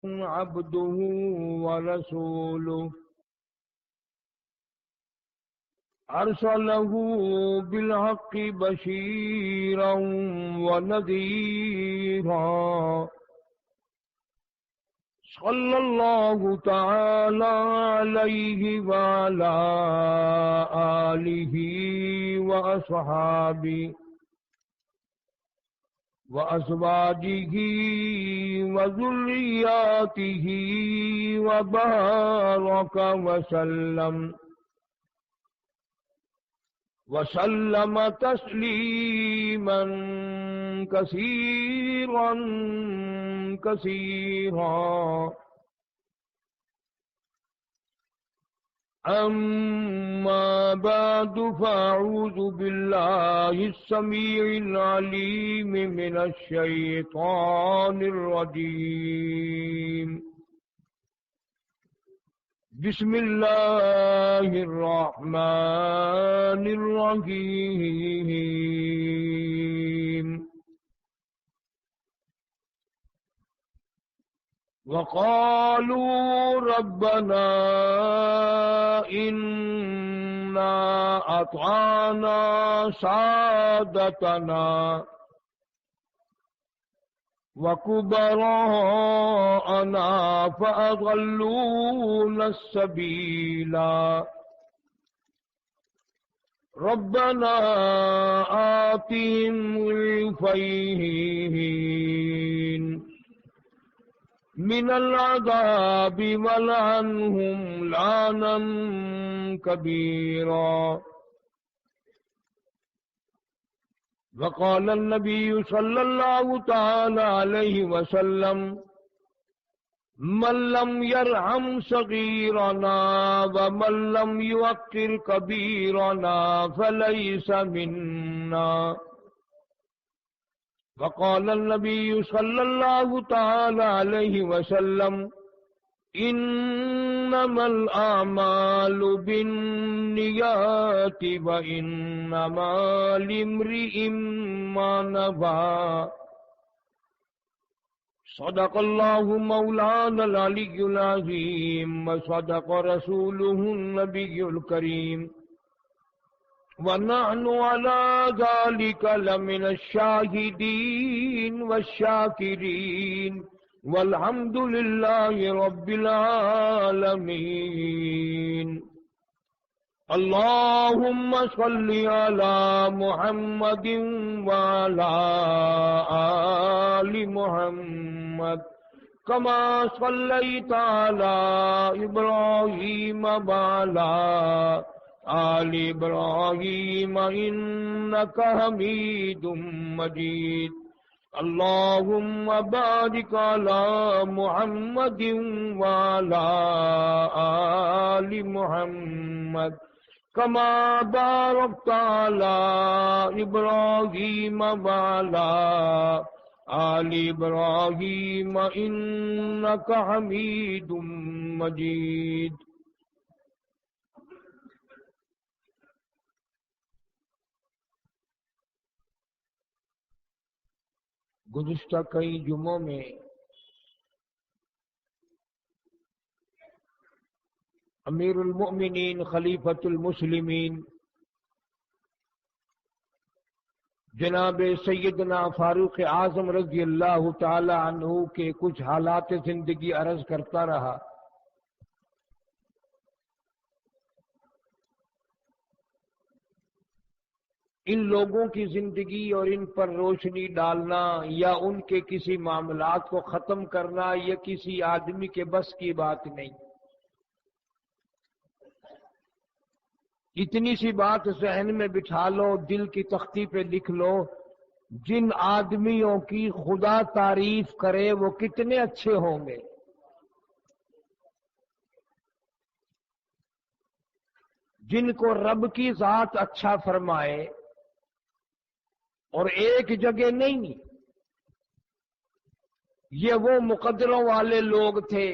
عبده ورسوله أرسله بالحق بشيرا ونذيرا صلى الله تعالى عليه وعلى آله وأصحابه وأزواجه وذرياته وبارك وسلم تسليما كثيرا كثيرا. أما بعد فأعوذ بالله السميع العليم من الشيطان الرجيم. بسم الله الرحمن الرحيم. وقالوا ربنا إنا أطعنا سادتنا وكبراءنا فأضلونا السبيلا. ربنا آتهم ضعفين من العذاب ولعنهم لعنا كبيرا. وقال النبي صلى الله تعالى عليه وسلم من لم يرحم صغيرنا ومن لم يوقر كبيرنا فليس منا. وقال النبي صلى الله تعالى عليه وسلم إنما الأعمال بالنيات وإنما لامرئ ما نوى. صدق الله مولانا العلي العظيم وصدق رسوله النبي الكريم ونحن على ذلك لمن الشاهدين والشاكرين والحمد لله رب العالمين. اللهم صل على محمد وعلى آل محمد كما صليت على إبراهيم وعلى آل إبراهيم إنك حميد مجيد. اللهم بارك على محمد وعلى آل محمد كما باركت على إبراهيم وعلى آل إبراهيم إنك حميد مجيد. گزشتہ کئی جمعوں میں امیر المؤمنین خلیفۃ المسلمین جناب سیدنا فاروق اعظم رضی اللہ تعالی عنہ کے کچھ حالات زندگی عرض کرتا رہا. ان لوگوں کی زندگی اور ان پر روشنی ڈالنا یا ان کے کسی معاملات کو ختم کرنا یہ کسی آدمی کے بس کی بات نہیں. اتنی سی بات ذہن میں بٹھا لو، دل کی تختی پہ لکھ لو، جن آدمیوں کی خدا تعریف کرے وہ کتنے اچھے ہوں گے. جن کو رب کی ذات اچھا فرمائے، اور ایک جگہ نہیں، یہ وہ مقدروں والے لوگ تھے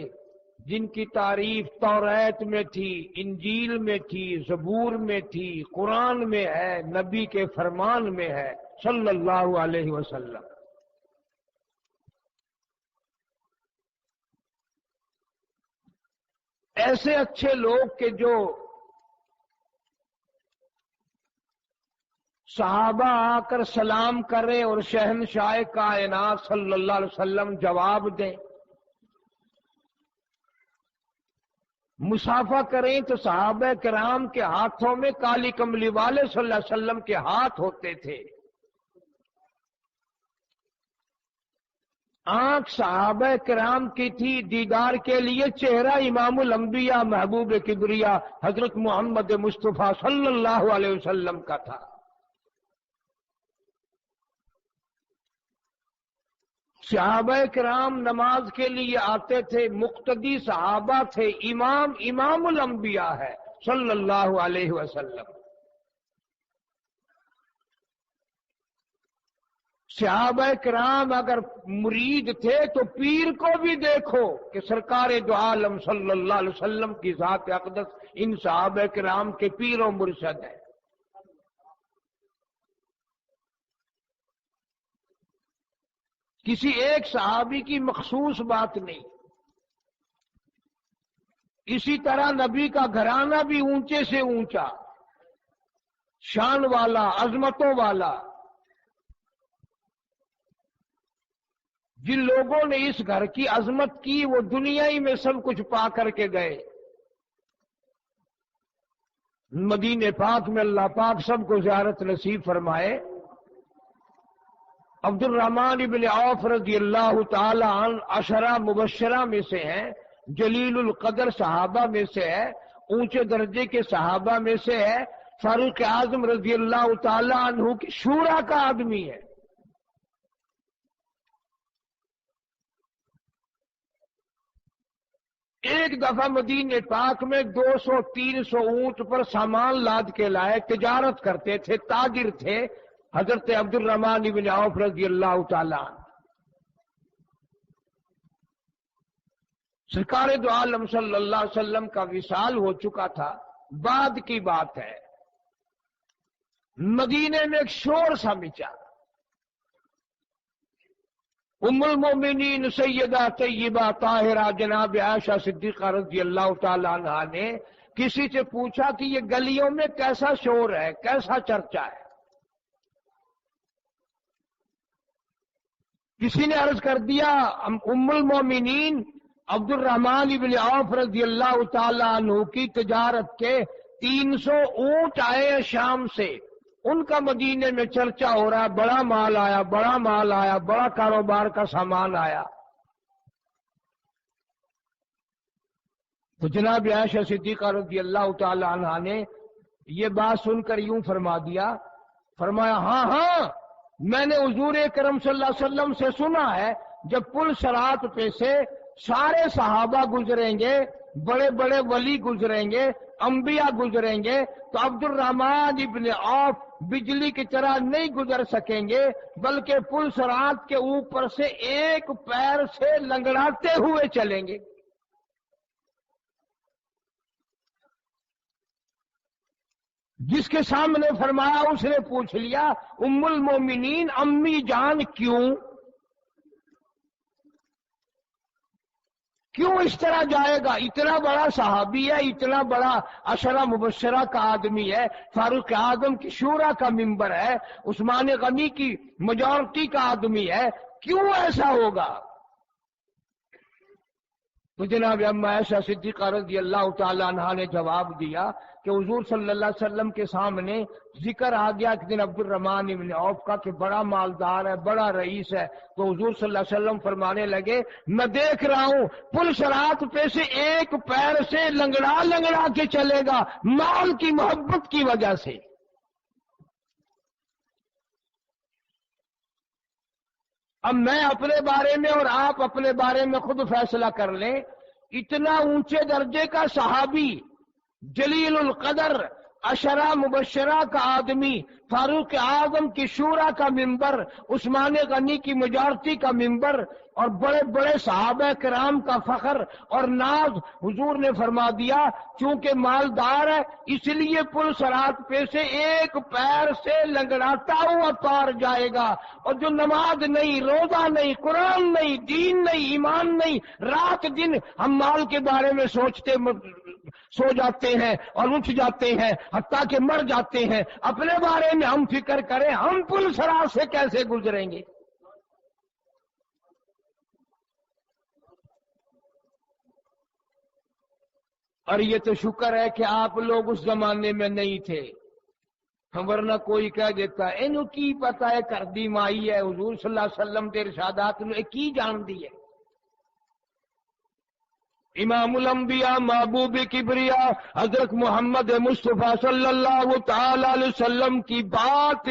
جن کی تعریف توریت میں تھی، انجیل میں تھی، زبور میں تھی، قرآن میں ہے، نبی کے فرمان میں ہے صلی اللہ علیہ وسلم. ایسے اچھے لوگ کہ جو صحابہ آ کر سلام کریں اور شہنشاہ کائنات صلی اللہ علیہ وسلم جواب دیں، مصافحہ کریں تو صحابہ کرام کے ہاتھوں میں کالی کملی والے صلی اللہ علیہ وسلم کے ہاتھ ہوتے تھے، آنکھ صحابہ کرام کی تھی، دیدار کے لیے چہرہ امام الانبیاء محبوب کبریا حضرت محمد مصطفیٰ صلی اللہ علیہ وسلم کا تھا۔ صحابہ کرام نماز کے لیے آتے تھے، مقتدی صحابہ تھے، امام الانبیاء ہے صلی اللہ علیہ وسلم۔ صحابہ کرام اگر مرید تھے تو پیر کو بھی دیکھو کہ سرکار دو عالم صلی اللہ علیہ وسلم کی ذات اقدس ان صحابہ کرام کے پیر و مرشد ہے۔ کسی ایک صحابی کی مخصوص بات نہیں۔ اسی طرح نبی کا گھرانہ بھی اونچے سے اونچا، شان والا، عظمتوں والا۔ جن لوگوں نے اس گھر کی عظمت کی وہ دنیا ہی میں سب کچھ پا کر کے گئے۔ مدینے پاک میں اللہ پاک سب کو زیارت نصیب فرمائے۔ عبد الرحمن ابن عوف رضی اللہ تعالی عنہ عشرہ مبشرہ میں سے ہیں، جلیل القدر صحابہ میں سے ہے، اونچے درجے کے صحابہ میں سے ہے، فاروق اعظم رضی اللہ تعالی عنہ کی شورا کا آدمی ہے۔ ایک دفعہ مدینے پاک میں 200-300 اونٹ پر سامان لاد کے لائے، تجارت کرتے تھے، تاجر تھے حضرت عبد الرحمن بن عوف رضی اللہ تعالی عنہ۔ سرکار دو عالم صلی اللہ علیہ وسلم کا وصال ہو چکا تھا، بعد کی بات ہے۔ مدینے میں ایک شور سا مچا، ام المومنین سیدہ طیبہ طاہرہ جناب عائشہ صدیقہ رضی اللہ تعالی عنہا نے کسی سے پوچھا کہ یہ گلیوں میں کیسا شور ہے، کیسا چرچا ہے؟ کسی نے عرض کر دیا ام المومنین عبد الرحمن بن عوف رضی اللہ تعالی عنہ کی تجارت کے 300 اونٹ آئے ہیں شام سے، ان کا مدینے میں چرچا ہو رہا ہے، بڑا مال آیا، بڑا مال آیا، بڑا کاروبار کا سامان آیا۔ تو جناب عائشہ صدیقہ رضی اللہ تعالی عنہا نے یہ بات سن کر یوں فرما دیا، فرمایا ہاں ہاں میں نے حضور کرم صلی اللہ علیہ وسلم سے سنا ہے جب پل صراط پہ سے سارے صحابہ گزریں گے، بڑے بڑے ولی گزریں گے، انبیاء گزریں گے، تو عبد الرحمن ابن عوف بجلی کی طرح نہیں گزر سکیں گے، بلکہ پل صراط کے اوپر سے ایک پیر سے لنگڑاتے ہوئے چلیں گے۔ جس کے سامنے فرمایا اس نے پوچھ لیا ام المومنین امی جان کیوں اس طرح جائے گا؟ اتنا بڑا صحابی ہے، اتنا بڑا عشرہ مبشرہ کا آدمی ہے، فاروق اعظم کی شورا کا ممبر ہے، عثمان غنی کی میجورٹی کا آدمی ہے، کیوں ایسا ہوگا؟ تو جناب اما عائشہ صدیقہ رضی اللہ تعالی عنہا نے جواب دیا کہ حضور صلی اللہ علیہ وسلم کے سامنے ذکر آ گیا کہ دن عبد الرحمن بن عوف کا کہ بڑا مالدار ہے، بڑا رئیس ہے، تو حضور صلی اللہ علیہ وسلم فرمانے لگے میں دیکھ رہا ہوں پل صراط پہ سے ایک پیر سے لنگڑا کے چلے گا، مال کی محبت کی وجہ سے۔ اب میں اپنے بارے میں اور آپ اپنے بارے میں خود فیصلہ کر لیں، اتنا اونچے درجے کا صحابی، جلیل القدر، اشرا مبشرہ کا آدمی، فاروق اعظم کی شورا کا ممبر، عثمان غنی کی میجارٹی کا ممبر، اور بڑے بڑے صحابہ کرام کا فخر اور ناز، حضور نے فرما دیا چونکہ مالدار ہے اس لیے پل صراط پہ سے ایک پیر سے لنگڑاتا ہوا پار جائے گا، اور جو نماز نہیں، روزہ نہیں، قرآن نہیں، دین نہیں، ایمان نہیں، رات دن ہم مال کے بارے میں سو جاتے ہیں اور اٹھ جاتے ہیں، حتیٰ کہ مر جاتے ہیں، اپنے بارے میں ہم فکر کریں ہم پل صراط سے کیسے گزریں گے؟ اور یہ تو شکر ہے کہ آپ لوگ اس زمانے میں نہیں تھے، ورنہ کوئی کہہ دیتا ہے انہوں کی پتہ ہے کردی مائی ہے، حضور صلی اللہ علیہ وسلم کے ارشادات نے کی جان دی ہے۔ امام الانبیاء محبوب کبریا حضرت محمد مصطفیٰ صلی اللہ تعالی علیہ وسلم کی بات،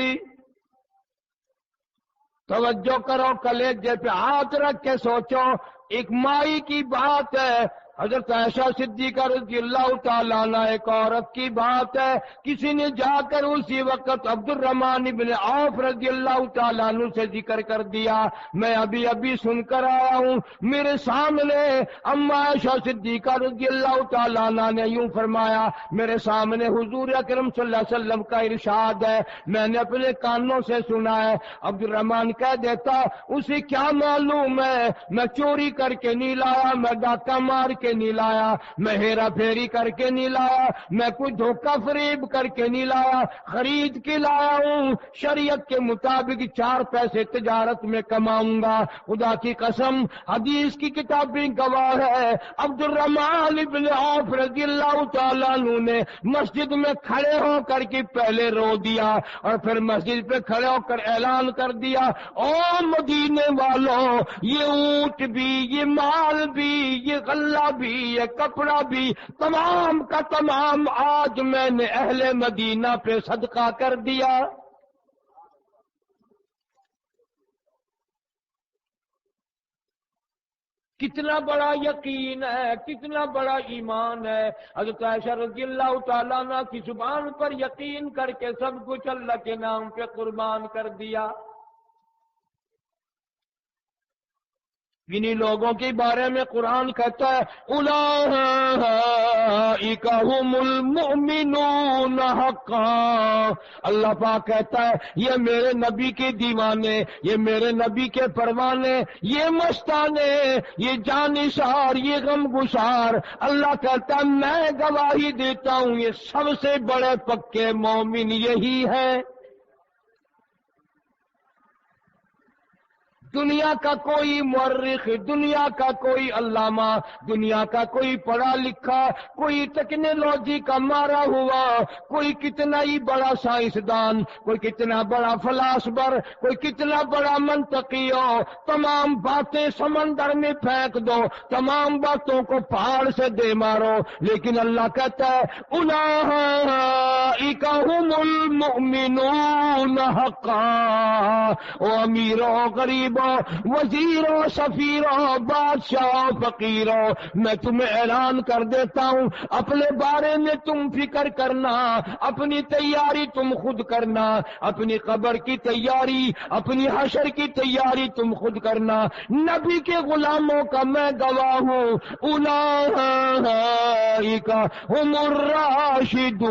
توجہ کرو، کلیجے پہ ہاتھ رکھ کے سوچو، ایک مائی کی بات ہے، حضرت عائشہ صدیقہ رضی اللہ تعالیٰ عنہ ایک عورت کی بات ہے، کسی نے جا کر اسی وقت عبد الرحمن بن عوف رضی اللہ تعالیٰ عنہ سے ذکر کر دیا، میں ابھی سن کر آیا ہوں، میرے سامنے اما عائشہ صدیقہ رضی اللہ تعالیٰ عنہ نے یوں فرمایا، میرے سامنے حضور اکرم صلی اللہ علیہ وسلم کا ارشاد ہے، میں نے اپنے کانوں سے سنا ہے۔ عبد الرحمن کہہ دیتا اسے کیا معلوم ہے، میں چوری کر کے نہیں لایا، میں ڈاکہ مار کے نہیں لایا، میں ہیرا پھیری کر کے نہیں لایا، میں کوئی دھوکہ فریب کر کے نہیں لایا، خرید کے لایا ہوں، شریعت کے مطابق 4 پیسے تجارت میں کماؤں گا، خدا کی قسم حدیث کی کتابیں گواہ ہے۔ عبد الرحمن بن عوف رضی اللہ تعالیٰ عنہ نے مسجد میں کھڑے ہو کر کے پہلے رو دیا اور پھر مسجد پہ کھڑے ہو کر اعلان کر دیا، او مدینے والوں، یہ اونٹ بھی، یہ مال بھی، یہ غلہ بھی، یہ کپڑا بھی، تمام کا تمام آج میں نے اہل مدینہ پہ صدقہ کر دیا۔ کتنا بڑا یقین ہے، کتنا بڑا ایمان ہے۔ حضرت عائشہ رضی اللہ تعالیٰ عنہ کی زبان پر یقین کر کے سب کچھ اللہ کے نام پہ قربان کر دیا۔ انہی لوگوں کے بارے میں قرآن کہتا ہے اولئک ھم المؤمنون حقا، اللہ پاک کہتا ہے یہ میرے نبی کے دیوانے، یہ میرے نبی کے پروانے، یہ مستانے، یہ جانثار، یہ غم گسار، اللہ کہتا ہے میں گواہی دیتا ہوں یہ سب سے بڑے پکے مومن یہی ہے۔ دنیا کا کوئی مورخ، دنیا کا کوئی علامہ، دنیا کا کوئی پڑھا لکھا، کوئی ٹیکنالوجی کا مارا ہوا، کوئی کتنا ہی بڑا سائنسدان، کوئی کتنا بڑا فلاسفر، کوئی کتنا بڑا منطقی ہو، تمام باتیں سمندر میں پھینک دو، تمام باتوں کو پہاڑ سے دے مارو، لیکن اللہ کہتا ہے اولئک ھم المؤمنون حقا۔ او امیروں، غریبوں، وزیروں، سفیروں، بادشاہ، فقیروں، میں تمہیں اعلان کر دیتا ہوں اپنے بارے میں تم فکر کرنا، اپنی تیاری تم خود کرنا، اپنی قبر کی تیاری، اپنی حشر کی تیاری تم خود کرنا، نبی کے غلاموں کا میں گواہ ہوں، اولئک ھم الراشدون۔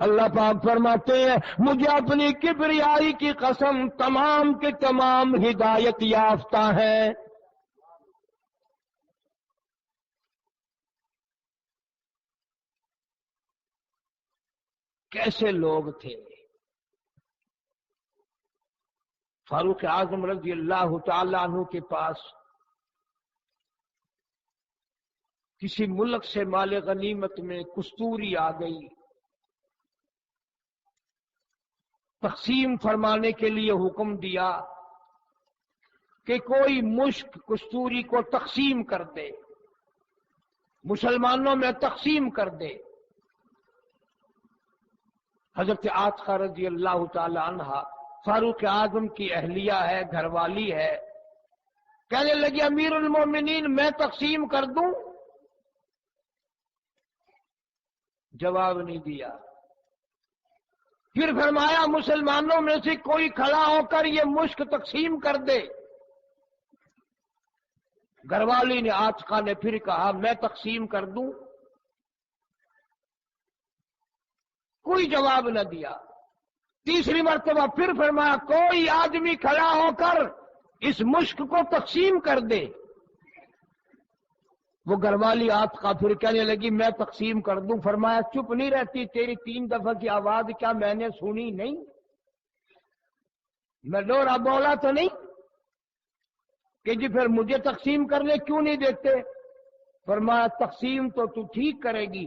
اللہ پاک فرماتے ہیں مجھے اپنی کبریائی کی قسم تمام کے تمام ہدایت یافتہ ہیں۔ کیسے لوگ تھے؟ فاروق اعظم رضی اللہ تعالی عنہ کے پاس کسی ملک سے مال غنیمت میں کستوری آ گئی، تقسیم فرمانے کے لیے حکم دیا کہ کوئی مشک کستوری کو تقسیم کر دے، مسلمانوں میں تقسیم کر دے۔ حضرت عاتقہ رضی اللہ تعالی عنہا فاروق اعظم کی اہلیہ ہے، گھر والی ہے، کہنے لگی امیر المومنین میں تقسیم کر دوں؟ جواب نہیں دیا۔ پھر فرمایا مسلمانوں میں سے کوئی کھڑا ہو کر یہ مشک تقسیم کر دے۔ گھر والی نے عاتقہ نے پھر کہا میں تقسیم کر دوں، کوئی جواب نہ دیا۔ تیسری مرتبہ پھر فرمایا کوئی آدمی کھڑا ہو کر اس مشک کو تقسیم کر دے۔ وہ گھر والی عاتقہ پھر کہنے لگی میں تقسیم کر دوں۔ فرمایا چپ نہیں رہتی، تیری 3 دفعہ کی آواز کیا میں نے سنی نہیں؟ میں ڈورا بولا تو نہیں کہ جی پھر مجھے تقسیم کرنے کیوں نہیں دیتے؟ فرمایا تقسیم تو ٹھیک کرے گی،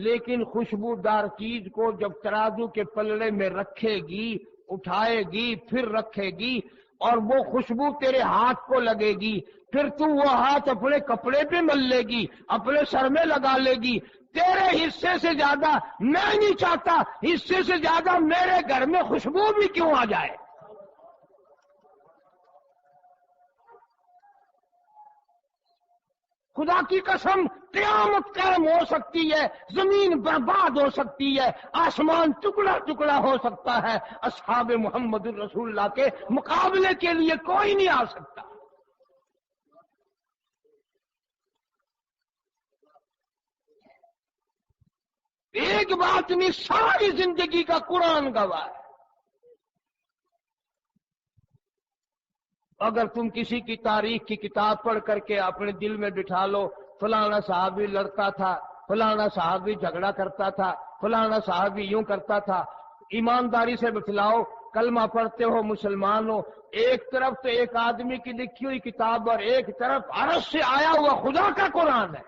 لیکن خوشبودار چیز کو جب ترازو کے پلڑے میں رکھے گی، اٹھائے گی، پھر رکھے گی، اور وہ خوشبو تیرے ہاتھ کو لگے گی، پھر تو وہ ہاتھ اپنے کپڑے پہ مل لے گی، اپنے سر میں لگا لے گی۔ تیرے حصے سے زیادہ میں نہیں چاہتا، حصے سے زیادہ میرے گھر میں خوشبو بھی کیوں آ جائے۔ خدا کی قسم قیامت قائم ہو سکتی ہے، زمین برباد ہو سکتی ہے، آسمان ٹکڑا ٹکڑا ہو سکتا ہے، اصحاب محمد الرسول اللہ کے مقابلے کے لیے کوئی نہیں آ سکتا۔ ایک بات نہیں، ساری زندگی کا قرآن گواہ ہے۔ اگر تم کسی کی تاریخ کی کتاب پڑھ کر کے اپنے دل میں بٹھا لو فلانا صحابی لڑتا تھا، فلانا صحابی جھگڑا کرتا تھا، فلانا صحابی یوں کرتا تھا، ایمانداری سے بتلاؤ کلمہ پڑھتے ہو، مسلمان ہو، ایک طرف تو ایک آدمی کی لکھی ہوئی کتاب اور ایک طرف عرش سے آیا ہوا خدا کا قرآن ہے۔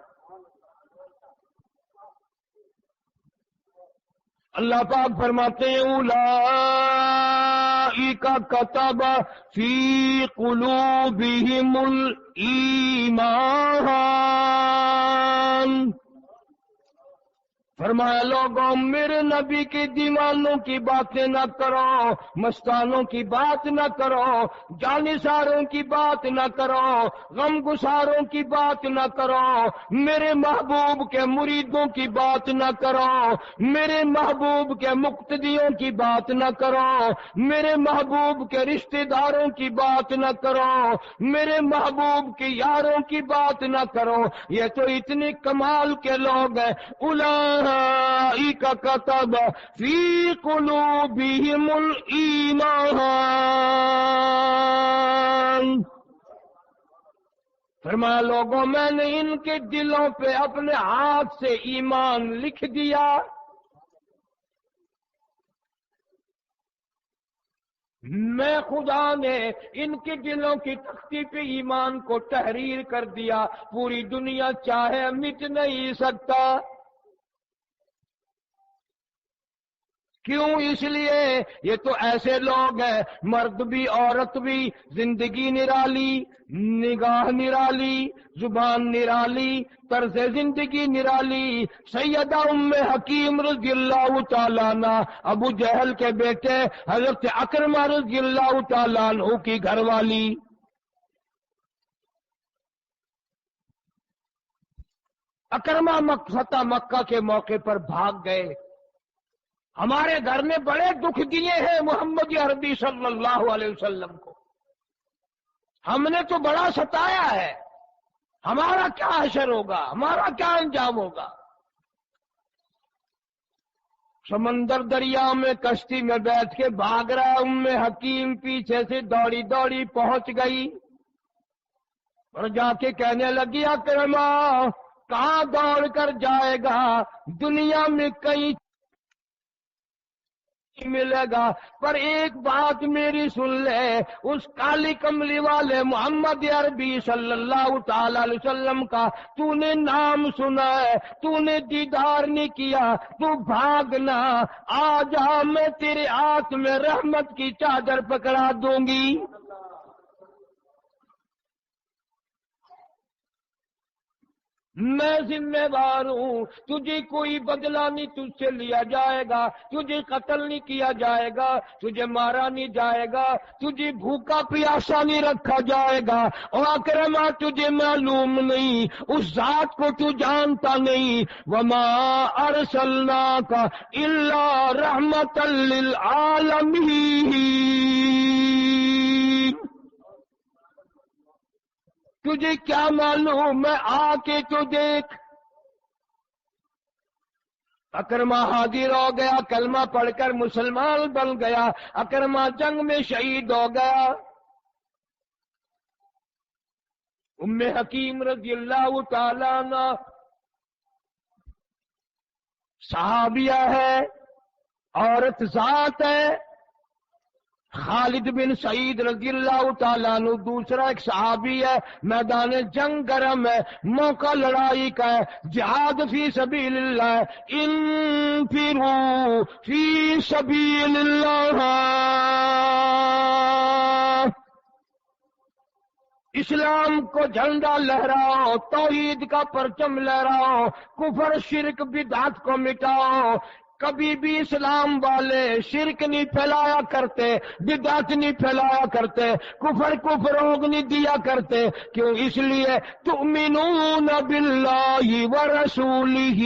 اللہ پاک فرماتے ہیں اولئک کتب فی قلوبہم الایمان، فرمایا لوگوں میرے نبی کی دیوانوں کی باتیں نہ کرو، مستانوں کی بات نہ کرو، جانثاروں کی بات نہ کرو، غم گساروں کی بات نہ کرو، میرے محبوب کے مریدوں کی بات نہ کرو، میرے محبوب کے مقتدیوں کی بات نہ کرو، میرے محبوب کے رشتہ داروں کی بات نہ کرو، میرے محبوب کے یاروں کی بات نہ کرو۔ یہ تو اتنے کمال کے لوگ ہیں۔ اولئک کتب فی قلوبہم الایمان، فرمایا لوگوں میں نے ان کے دلوں پہ اپنے ہاتھ سے ایمان لکھ دیا۔ میں خدا نے ان کے دلوں کی تختی پہ ایمان کو تحریر کر دیا، پوری دنیا چاہے مٹ نہیں سکتا۔ کیوں؟ اس لیے یہ تو ایسے لوگ ہیں، مرد بھی عورت بھی، زندگی نرالی، نگاہ نرالی، زبان نرالی، طرز زندگی نرالی۔ سیدہ ام حکیم رضی اللہ تعالیٰ عنہ، ابو جہل کے بیٹے حضرت اکرمہ رضی اللہ تعالیٰ عنہ کی گھر والی، اکرمہ فتح مکہ کے موقع پر بھاگ گئے۔ ہمارے گھر میں بڑے دکھ دیے ہیں محمد عربی صلی اللہ علیہ وسلم کو، ہم نے تو بڑا ستایا ہے، ہمارا کیا حشر ہوگا، ہمارا کیا انجام ہوگا۔ سمندر دریا میں کشتی میں بیٹھ کے بھاگ رہا، ام حکیم پیچھے سے دوڑی دوڑی پہنچ گئی اور جا کے کہنے لگی اکرمہ کہاں دوڑ کر جائے گا، دنیا میں کئی ملے گا، پر ایک بات میری سن لے، اس کالی کملی والے محمد عربی صلی اللہ تعالی علیہ وسلم کا تو نے نام سنا ہے، تو نے دیدار نہیں کیا، تو بھاگنا، آ جا میں تیرے ہاتھ میں رحمت کی چادر پکڑا دوں گی۔ میں ذمہ دار ہوں، تجھے کوئی بدلہ نہیں تجھ سے لیا جائے گا، تجھے قتل نہیں کیا جائے گا، تجھے مارا نہیں جائے گا، تجھے بھوکا پیاسا نہیں رکھا جائے گا۔ اور اکرما تجھے معلوم نہیں، اس ذات کو تو جانتا نہیں۔ وما ارسلناک الا رحمتا للعالمین، تجھے کیا معلوم، میں آ کے تو دیکھ۔ اکرما حاضر ہو گیا، کلمہ پڑھ کر مسلمان بن گیا، اکرما جنگ میں شہید ہو گیا۔ ام حکیم رضی اللہ تعالی عنہ صحابیہ ہے، عورت ذات ہے۔ خالد بن سعید رضی اللہ تعالیٰ عنہ دوسرا ایک صحابی ہے، میدان جنگ گرم ہے، موقع لڑائی کا ہے، جہاد فی سبیل اللہ ہے، انفروا فی سبیل اللہ، اسلام کو جھنڈا لہراؤ، توحید کا پرچم لہراؤ، کفر شرک بدعت کو مٹاؤ۔ کبھی بھی اسلام والے شرک نہیں پھیلایا کرتے، بدعت نہیں پھیلایا کرتے، کفر کو فروغ نہیں دیا کرتے۔ کیوں؟ اس لیے تؤمنون باللہ ورسولہ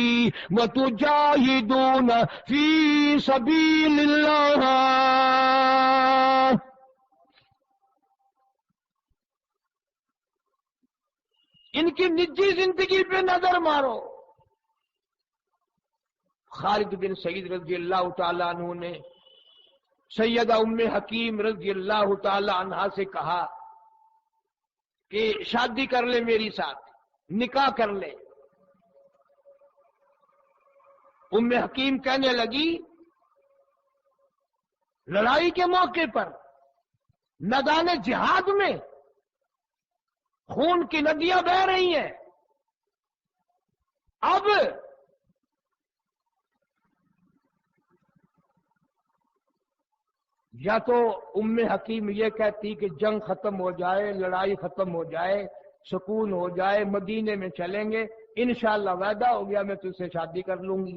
وتجاہدون فی سبیل اللہ۔ ان کی نجی زندگی پہ نظر مارو۔ خالد بن سعید رضی اللہ تعالیٰ عنہ نے سیدہ ام حکیم رضی اللہ تعالیٰ عنہا سے کہا کہ شادی کر لے میری ساتھ، نکاح کر لے۔ ام حکیم کہنے لگی لڑائی کے موقع پر، میدان جہاد میں خون کی ندیاں بہہ رہی ہیں، اب یا تو ام حکیم یہ کہتی کہ جنگ ختم ہو جائے، لڑائی ختم ہو جائے، سکون ہو جائے، مدینے میں چلیں گے، انشاءاللہ وعدہ ہو گیا میں تجھ سے شادی کر لوں گی۔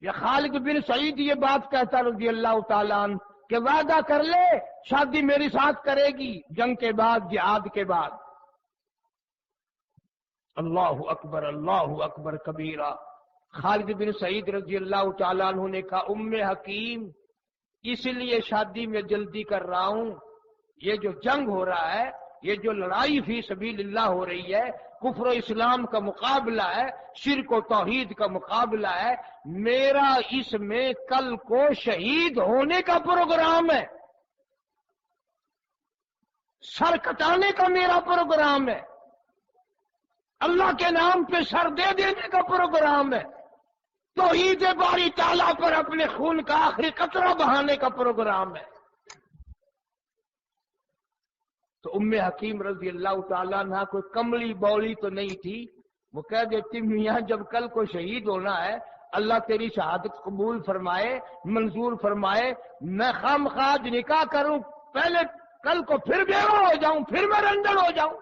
یا خالد بن سعید یہ بات کہتا رضی اللہ تعالیٰ عنہ کہ وعدہ کر لے شادی میری ساتھ کرے گی جنگ کے بعد، جہاد کے بعد۔ اللہ اکبر، اللہ اکبر کبیرہ۔ خالد بن سعید رضی اللہ تعالیٰ عنہ نے کہا ام حکیم اس لیے شادی میں جلدی کر رہا ہوں، یہ جو جنگ ہو رہا ہے، یہ جو لڑائی فی سبیل اللہ ہو رہی ہے، کفر و اسلام کا مقابلہ ہے، شرک و توحید کا مقابلہ ہے، میرا اس میں کل کو شہید ہونے کا پروگرام ہے، سر کٹانے کا میرا پروگرام ہے، اللہ کے نام پہ سر دے دینے کا پروگرام ہے، توحید باری تعالیٰ پر اپنے خون کا آخری قطرہ بہانے کا پروگرام ہے۔ تو ام حکیم رضی اللہ تعالیٰ عنہ کوئی کملی بولی تو نہیں تھی، وہ کہہ دیتی میاں جب کل کو شہید ہونا ہے، اللہ تیری شہادت قبول فرمائے، منظور فرمائے، میں خواہ نکاح کروں پہلے کل کو پھر بیوہ ہو جاؤں، پھر میں رنجڑ ہو جاؤں۔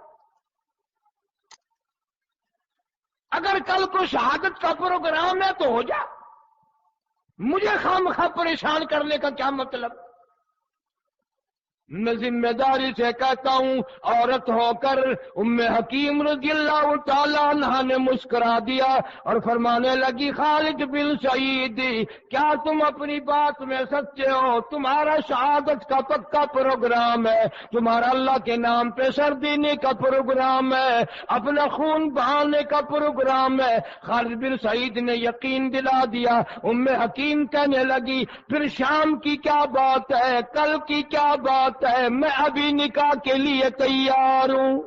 اگر کل کو شہادت کا پروگرام ہے تو ہو جا، مجھے خواہ پریشان کرنے کا کیا مطلب؟ میں ذمہ داری سے کہتا ہوں، عورت ہو کر ام حکیم رضی اللہ تعالیٰ عنہ نے مسکرا دیا اور فرمانے لگی خالد بن سعید کیا تم اپنی بات میں سچے ہو؟ تمہارا شہادت کا پکا پروگرام ہے، تمہارا اللہ کے نام پہ سر دینے کا پروگرام ہے، اپنا خون بہانے کا پروگرام ہے۔ خالد بن سعید نے یقین دلا دیا۔ ام حکیم کہنے لگی پھر شام کی کیا بات ہے، کل کی کیا بات ہے، میں ابھی نکاح کے لیے تیار ہوں۔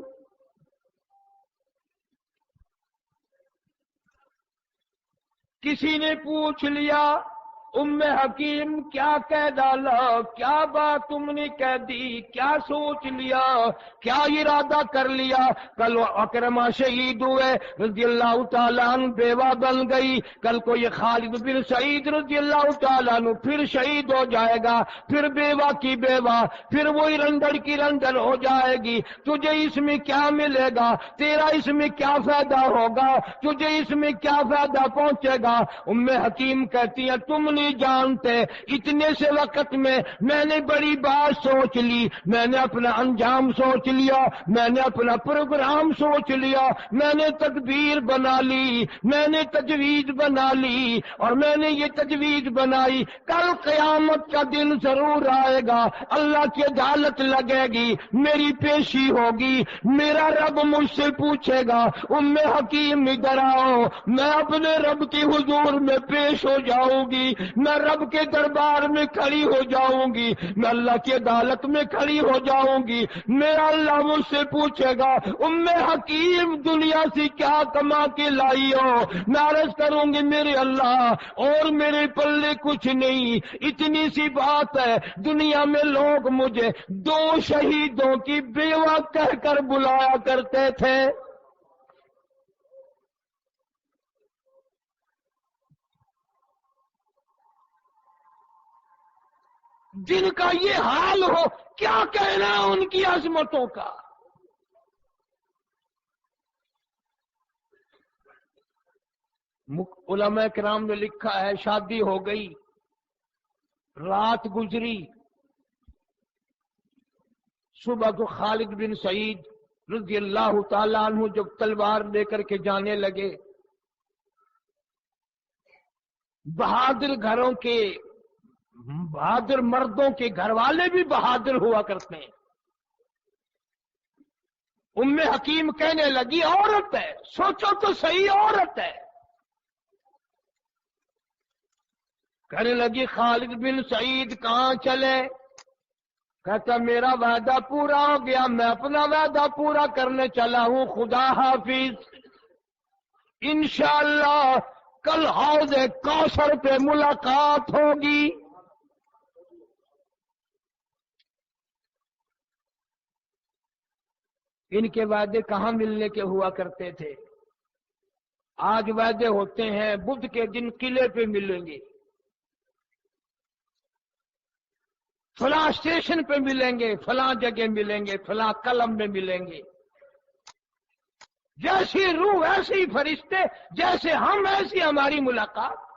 کسی نے پوچھ لیا حکیم کیا کہہ ڈالا، کیا بات تم نے کہہ دی، کیا سوچ لیا، کیا ارادہ کر لیا؟ کل اکرما شہید ہوئے رضی اللہ تعالیٰ عنہ، بیوہ بن گئی، کل کو یہ خالد بن سعید رضی اللہ تعالیٰ عنہ پھر شہید ہو جائے گا، پھر بیوہ کی بیوہ، پھر وہی رنڈر کی رنڈر ہو جائے گی، تجھے اس میں کیا ملے گا؟ تیرا اس میں کیا فائدہ ہوگا؟ تجھے اس میں کیا فائدہ پہنچے گا؟ حکیم کہتی ہے تم نہیں جانتے، اتنے سے وقت میں نے بڑی بات سوچ لی، میں نے اپنا انجام سوچ لیا، میں نے اپنا پروگرام سوچ لیا، میں نے تدبیر بنا لی، میں نے تجویز بنا لی، اور میں نے یہ تجویز بنائی کل قیامت کا دن ضرور آئے گا، اللہ کی عدالت لگے گی، میری پیشی ہوگی، میرا رب مجھ سے پوچھے گا حکیم ادھر آؤ، میں اپنے رب کی حضور میں پیش ہو جاؤں گی، میں رب کے دربار میں کھڑی ہو جاؤں گی، میں اللہ کی عدالت میں کھڑی ہو جاؤں گی، میرا اللہ مجھ سے پوچھے گا حکیم دنیا سے کیا کما کے لائی ہو؟ میں عرض کروں گی میرے اللہ اور میرے پلے کچھ نہیں، اتنی سی بات ہے، دنیا میں لوگ مجھے 2 شہیدوں کی بیوہ کہہ کر بلایا کرتے تھے۔ جن کا یہ حال ہو، کیا کہنا ان کی عظمتوں کا؟ علماء کرام نے لکھا ہے شادی ہو گئی، رات گزری، صبح کو خالد بن سعید رضی اللہ تعالیٰ عنہ جب تلوار لے کر کے جانے لگے، بہادر گھروں کے بہادر مردوں کے گھر والے بھی بہادر ہوا کرتے ہیں۔ حکیم کہنے لگی عورت ہے، سوچو تو صحیح عورت ہے۔ کہنے لگی خالد بن سعید کہاں چلے؟ کہتا میرا وعدہ پورا ہو گیا، میں اپنا وعدہ پورا کرنے چلا ہوں، خدا حافظ، انشاءاللہ کل حوض کوثر پہ ملاقات ہوگی۔ ان کے وعدے کہاں ملنے کے ہوا کرتے تھے؟ آج وعدے ہوتے ہیں بدھ کے دن قلعے پہ ملیں گے، فلاں اسٹیشن پہ ملیں گے، فلاں جگہ ملیں گے، فلاں قلم میں ملیں گے، جیسی روح ایسے ہی فرشتے، جیسے ہم ایسی ہماری ملاقات۔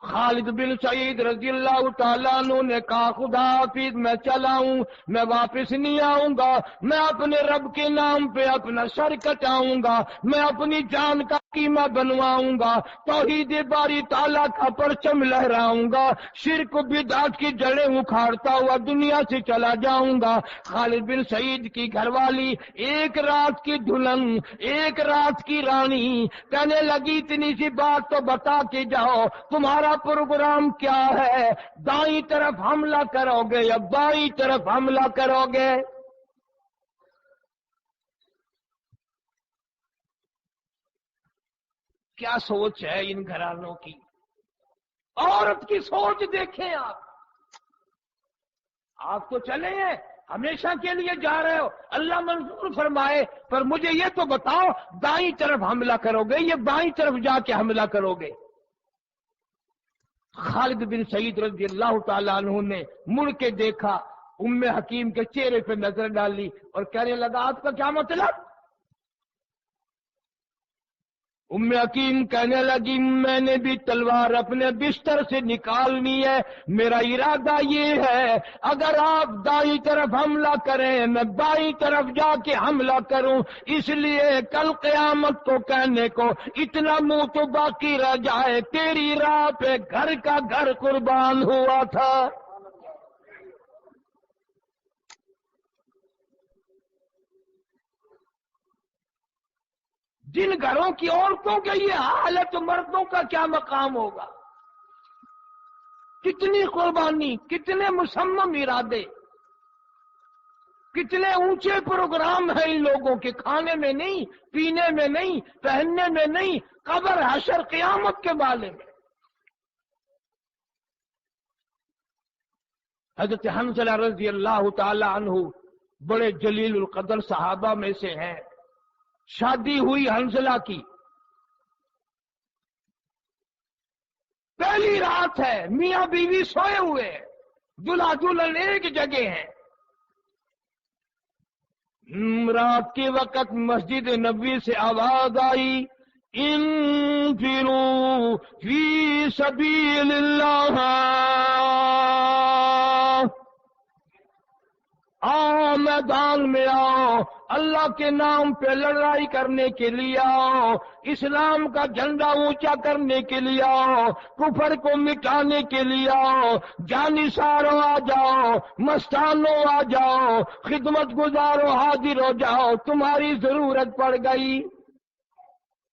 خالد بن سعید رضی اللہ تعالیٰ عنہ نے کہا خدا حافظ، میں چلا ہوں، میں واپس نہیں آؤں گا، میں اپنے رب کے نام پہ اپنا سر کٹاؤں گا، میں اپنی جان کا قیمہ بنواؤں گا، توحید باری تعالیٰ کا پرچم لہراؤں گا، شرک و بدعت کی جڑیں اکھاڑتا ہوا دنیا سے چلا جاؤں گا۔ خالد بن سعید کی گھر والی ایک رات کی دلہن، ایک رات کی رانی، کہنے لگی اتنی سی بات تو بتا کے جاؤ، تمہارا پروگرام کیا ہے؟ دائیں طرف حملہ کرو گے یا بائیں طرف حملہ کرو گے؟ کیا سوچ ہے ان گھرانوں کی؟ عورت کی سوچ دیکھیں آپ تو چلے ہیں، ہمیشہ کے لیے جا رہے ہو، اللہ منظور فرمائے، پر مجھے یہ تو بتاؤ دائیں طرف حملہ کرو گے یا بائیں طرف جا کے حملہ کرو گے؟ خالد بن سعید رضی اللہ تعالیٰ عنہ نے مڑ کے دیکھا، حکیم کے چہرے پہ نظر ڈالی اور کہنے لگا آپ کا کیا مطلب؟ حکیم کہنے لگی میں نے بھی تلوار اپنے بستر سے نکالنی ہے، میرا ارادہ یہ ہے اگر آپ دائیں طرف حملہ کریں میں بائیں طرف جا کے حملہ کروں، اس لیے کل قیامت کو کہنے کو اتنا منہ تو باقی رہ جائے تیری راہ پہ گھر کا گھر قربان ہوا تھا۔ جن گھروں کی عورتوں کے یہ حال ہے تو مردوں کا کیا مقام ہوگا؟ کتنی قربانی، کتنے مصمم ارادے، کتنے اونچے پروگرام ہیں ان لوگوں کے، کھانے میں نہیں، پینے میں نہیں، پہننے میں نہیں، قبر حشر قیامت کے بارے میں۔ حضرت حنظلہ رضی اللہ تعالی عنہ بڑے جلیل القدر صحابہ میں سے ہیں۔ شادی ہوئی حنظلہ کی، پہلی رات ہے، میاں بیوی سوئے ہوئے ہیں، دلہا دلہن ایک جگہ ہیں۔ رات کے وقت مسجد نبوی سے آواز آئی، انفروا فی سبیل اللہ، آؤ میدان میں آؤ، اللہ کے نام پہ لڑائی کرنے کے لیے آؤ، اسلام کا جھنڈا اونچا کرنے کے لیے آؤ، کفر کو مٹانے کے لیے آؤ، جانثاروں آ جاؤ، مستانوں آ جاؤ، خدمت گزاروں حاضر ہو جاؤ، تمہاری ضرورت پڑ گئی۔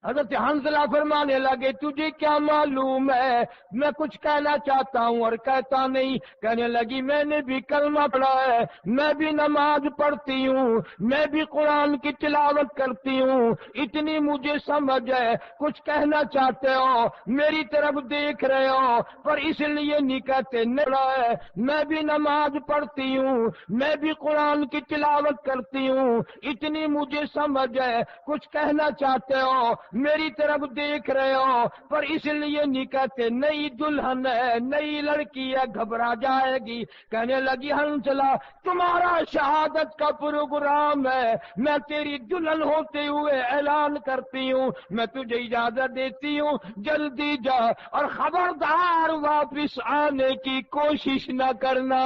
حضرت حنظلہ فرمانے لگے، تجھے کیا معلوم ہے میں کچھ کہنا چاہتا ہوں اور کہتا نہیں؟ کہنے لگی، میں نے بھی کلمہ پڑھا ہے، میں بھی نماز پڑھتی ہوں، میں بھی قرآن کی تلاوت کرتی ہوں، اتنی مجھے سمجھ ہے، کچھ کہنا چاہتے ہو، میری طرف دیکھ رہے ہو، پر اس لیے نہیں کہتے نہیں ہے، میں بھی نماز پڑھتی ہوں، میں بھی قرآن کی تلاوت کرتی ہوں، اتنی مجھے سمجھ ہے، کچھ کہنا چاہتے ہو، میری طرف دیکھ رہے ہو، پر اس لیے نہیں کہتے نئی دلہن ہے، نئی لڑکی ہے، گھبرا جائے گی۔ کہنے لگی، حنظلہ تمہارا شہادت کا پروگرام ہے، میں تیری دلہن ہوتے ہوئے اعلان کرتی ہوں، میں تجھے اجازت دیتی ہوں، جلدی جا اور خبردار واپس آنے کی کوشش نہ کرنا۔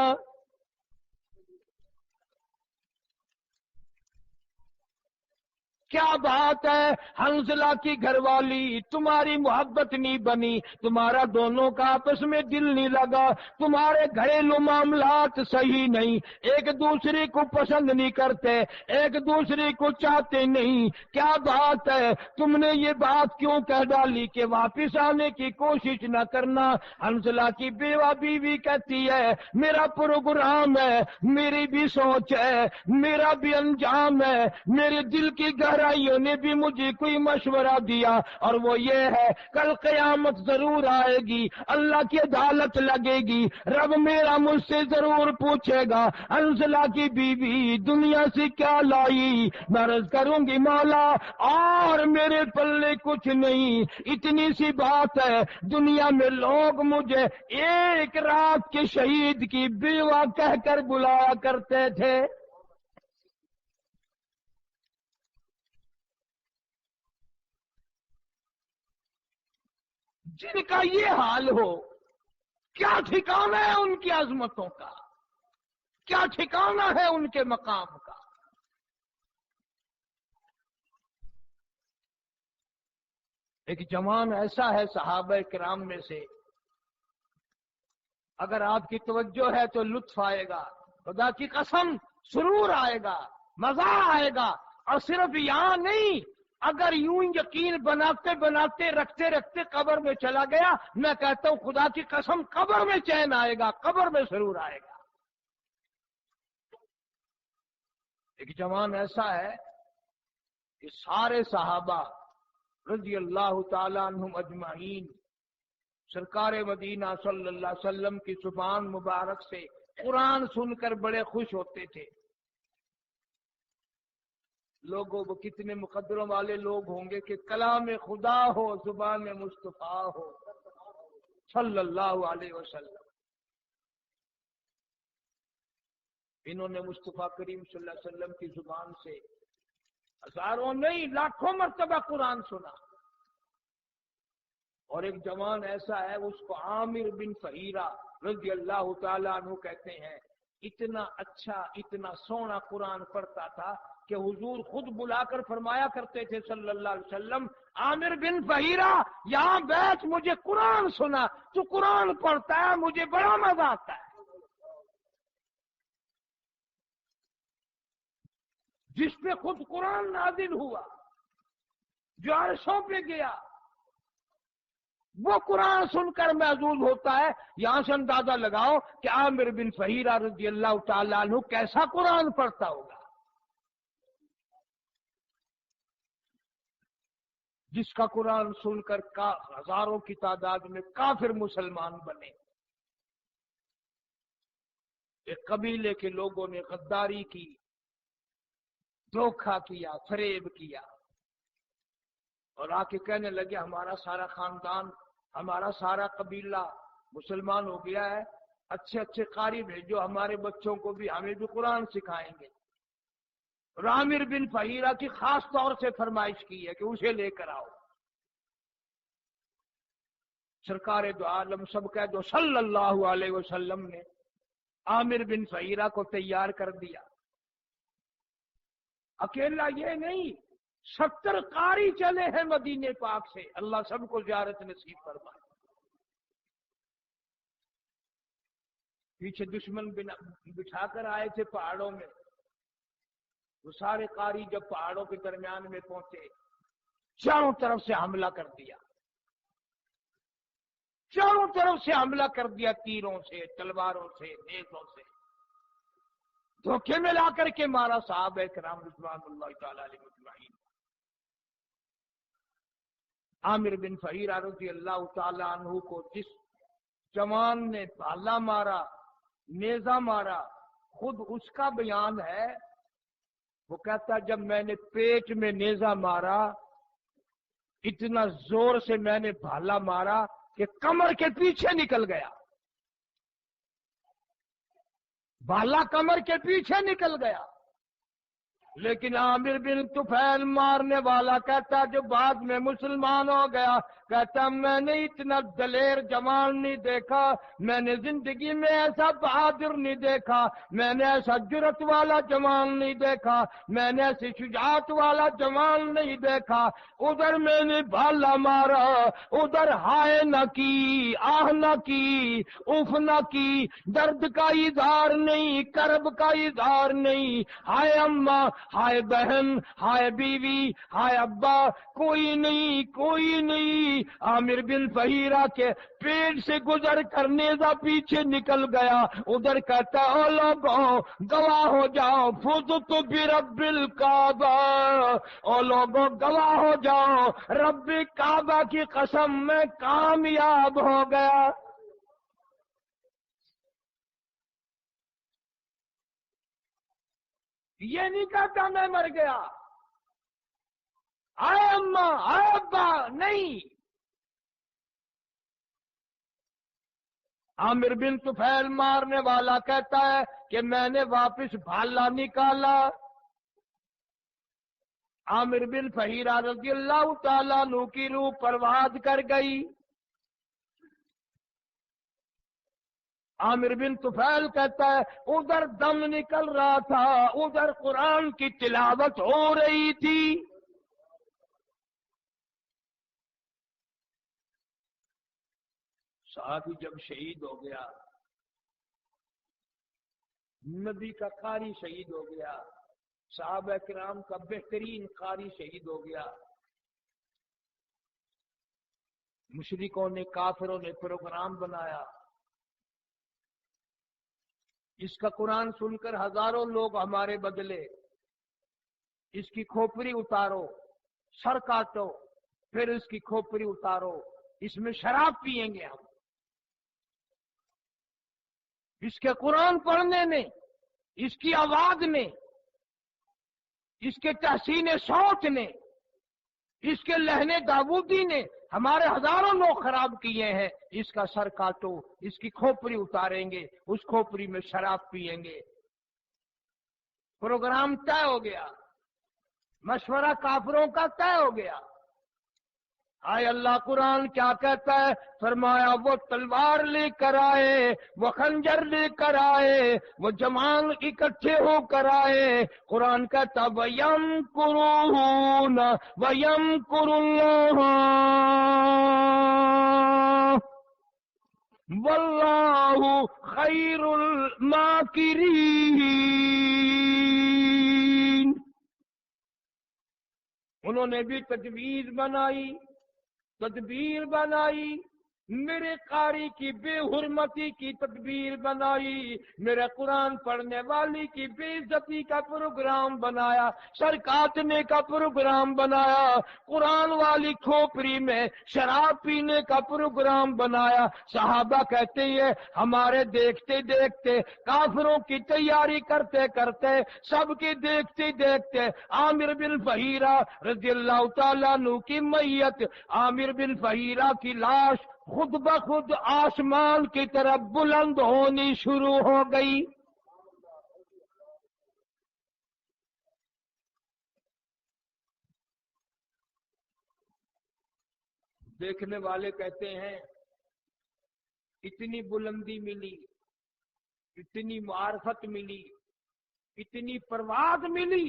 کیا بات ہے حنظلہ کی گھر والی، تمہاری محبت نہیں بنی، تمہارا دونوں کا آپس میں دل نہیں لگا، تمہارے گھریلو معاملات صحیح نہیں، ایک دوسرے کو پسند نہیں کرتے، ایک دوسرے کو چاہتے نہیں، کیا بات ہے، تم نے یہ بات کیوں کہہ ڈالی کہ واپس آنے کی کوشش نہ کرنا؟ حنظلہ کی بیوہ بیوی کہتی ہے، میرا پروگرام ہے، میری بھی سوچ ہے، میرا بھی انجام ہے، میرے دل کی گہرائیوں نے بھی مجھے کوئی مشورہ دیا، اور وہ یہ ہے، کل قیامت ضرور آئے گی، اللہ کی عدالت لگے گی، رب میرا مجھ سے ضرور پوچھے گا، حنظلہ کی بیوی دنیا سے کیا لائی؟ میں عرض کروں گی، مولا اور میرے پلے کچھ نہیں، اتنی سی بات ہے، دنیا میں لوگ مجھے ایک رات کے شہید کی بیوہ کہہ کر بلایا کرتے تھے۔ جن کا یہ حال ہو، کیا ٹھکانہ ہے ان کی عظمتوں کا، کیا ٹھکانہ ہے ان کے مقام کا؟ ایک جوان ایسا ہے صحابہ کرام میں سے، اگر آپ کی توجہ ہے تو لطف آئے گا، خدا کی قسم سرور آئے گا، مزہ آئے گا، اور صرف یہاں نہیں، اگر یوں یقین بناتے بناتے رکھتے رکھتے قبر میں چلا گیا، میں کہتا ہوں خدا کی قسم قبر میں چین آئے گا، قبر میں سرور آئے گا۔ ایک جوان ایسا ہے کہ سارے صحابہ رضی اللہ تعالیٰ عنہم اجمعین سرکار مدینہ صلی اللہ علیہ وسلم کی زبان مبارک سے قرآن سن کر بڑے خوش ہوتے تھے۔ لوگوں وہ کتنے مقدروں والے لوگ ہوں گے کہ کلام خدا ہو، زبان مصطفیٰ ہو صلی اللہ علیہ وسلم۔ انہوں نے مصطفیٰ کریم صلی اللہ علیہ وسلم کی زبان سے ہزاروں نہیں لاکھوں مرتبہ قرآن سنا۔ اور ایک جوان ایسا ہے، اس کو عامر بن فہیرہ رضی اللہ تعالیٰ عنہ کہتے ہیں، اتنا اچھا اتنا سونا قرآن پڑھتا تھا کہ حضور خود بلا کر فرمایا کرتے تھے صلی اللہ علیہ وسلم، عامر بن فہیرہ یہاں بیٹھ، مجھے قرآن سنا، تو قرآن پڑھتا ہے، مجھے بڑا مزہ آتا ہے۔ جس پہ خود قرآن نازل ہوا، جو عرشوں پہ گیا، وہ قرآن سن کر محظوظ ہوتا ہے. یہاں سے اندازہ لگاؤ کہ عامر بن فہیرہ رضی اللہ تعالیٰ عنہ کیسا قرآن پڑھتا ہوگا، جس کا قرآن سن کر ہزاروں کی تعداد میں کافر مسلمان بنے. ایک قبیلے کے لوگوں نے غداری کی، دھوکہ کیا، فریب کیا، اور آ کے کہنے لگے ہمارا سارا خاندان، ہمارا سارا قبیلہ مسلمان ہو گیا ہے، اچھے اچھے قاری بھیجو، ہمارے بچوں کو بھی، ہمیں بھی قرآن سکھائیں گے. عامر بن فہیرہ کی خاص طور سے فرمائش کی ہے کہ اسے لے کر آؤ. سرکار دو عالم سب کہہ دو صلی اللہ علیہ وسلم نے عامر بن فہیرہ کو تیار کر دیا. اکیلا یہ نہیں، 70 قاری چلے ہیں مدینے پاک سے. اللہ سب کو زیارت نصیب فرمائے. پیچھے دشمن بٹھا کر آئے تھے پہاڑوں میں. وہ سارے قاری جب پہاڑوں کے درمیان میں پہنچے، چاروں طرف سے حملہ کر دیا، چاروں طرف سے حملہ کر دیا، تیروں سے، تلواروں سے، نیزوں سے، دھوکے میں لا کر کے مارا صحابہ کرام رضوان اللہ تعالی علیہ اجمعین. عامر بن فہیرہ رضی اللہ تعالی عنہ کو جس جوان نے بھالا مارا، نیزہ مارا، خود اس کا بیان ہے. وہ کہتا جب میں نے پیٹ میں نیزہ مارا، اتنا زور سے میں نے بھالا مارا کہ کمر کے پیچھے نکل گیا. بھالا کمر کے پیچھے نکل گیا. لیکن عامر بن طفیل مارنے والا کہتا جو بعد میں مسلمان ہو گیا، کہتا میں نے اتنا دلیر جوان نہیں دیکھا، میں نے زندگی میں ایسا بہادر نہیں دیکھا، میں نے ایسا جرت والا جوان نہیں دیکھا، میں نے ایسی شجاعت والا جوان نہیں دیکھا. ادھر میں نے بھالا مارا، ادھر ہائے نہ کی، آہ نہ کی، اف نہ کی، درد کا اظہار نہیں، کرب کا اظہار نہیں. ہائے اماں، ہائے بہن، ہائے بیوی، ہائے ابا، کوئی نہیں، کوئی نہیں. عامر بن فہیرہ کے پیٹ سے گزر کر نیزہ پیچھے نکل گیا. ادھر کہتا او لوگوں گواہ ہو جاؤ، فزت برب الکعبہ، او لوگوں گواہ ہو جاؤ، رب کعبہ کی قسم میں کامیاب ہو گیا. یہ نہیں کہتا میں مر گیا، آئے اماں، آئے ابا، نہیں. عامر بن طفیل مارنے والا کہتا ہے کہ میں نے واپس بھالا نکالا. عامر بن فہیرہ رضی اللہ تعالیٰ عنہ کی روح پرواز کر گئی. عامر بن طفیل کہتا ہے ادھر دم نکل رہا تھا، ادھر قرآن کی تلاوت ہو رہی تھی. صحابی جب شہید ہو گیا، نبی کا قاری شہید ہو گیا، صحابہ کرام کا بہترین قاری شہید ہو گیا، مشرکوں نے، کافروں نے پروگرام بنایا اس کا قرآن سن کر ہزاروں لوگ ہمارے بدلے، اس کی کھوپڑی اتارو، سر کاٹو، پھر اس کی کھوپڑی اتارو، اس میں شراب پیئیں گے ہم. اس کے قرآن پڑھنے نے، اس کی آواز نے، اس کے تحسین صوت نے، اس کے لہن داودی نے ہمارے ہزاروں لوگ خراب کیے ہیں. اس کا سر کاٹو، اس کی کھوپڑی اتاریں گے، اس کھوپڑی میں شراب پیئیں گے. پروگرام طے ہو گیا، مشورہ کافروں کا طے ہو گیا. آئے اللہ قرآن کیا کہتا ہے؟ فرمایا وہ تلوار لے کر آئے، وہ خنجر لے کر آئے، وہ جوان اکٹھے ہو کر آئے. قرآن کہتا وَيَمْكُرُونَ وَيَمْكُرُ اللَّهُ وَاللَّهُ خَيْرُ الْمَاكِرِينَ. انہوں نے بھی تجویز بنائی، تدبیر بنائی، میرے قاری کی بے حرمتی کی تدبیر بنائی، میرے قرآن پڑھنے والی کی بے عزتی کا پروگرام بنایا، سر کاٹنے کا پروگرام بنایا، قرآن والی کھوپڑی میں شراب پینے کا پروگرام بنایا۔ صحابہ کہتے ہیں ہمارے دیکھتے دیکھتے، کافروں کی تیاری کرتے کرتے، سب کے دیکھتے دیکھتے عامر بن فہیرہ رضی اللہ تعالیٰ عنہ کی میت، عامر بن فہیرہ کی لاش خود بخود آسمان کی طرف بلند ہونی شروع ہو گئی۔ دیکھنے والے کہتے ہیں اتنی بلندی ملی، اتنی معرفت ملی، اتنی پرواز ملی،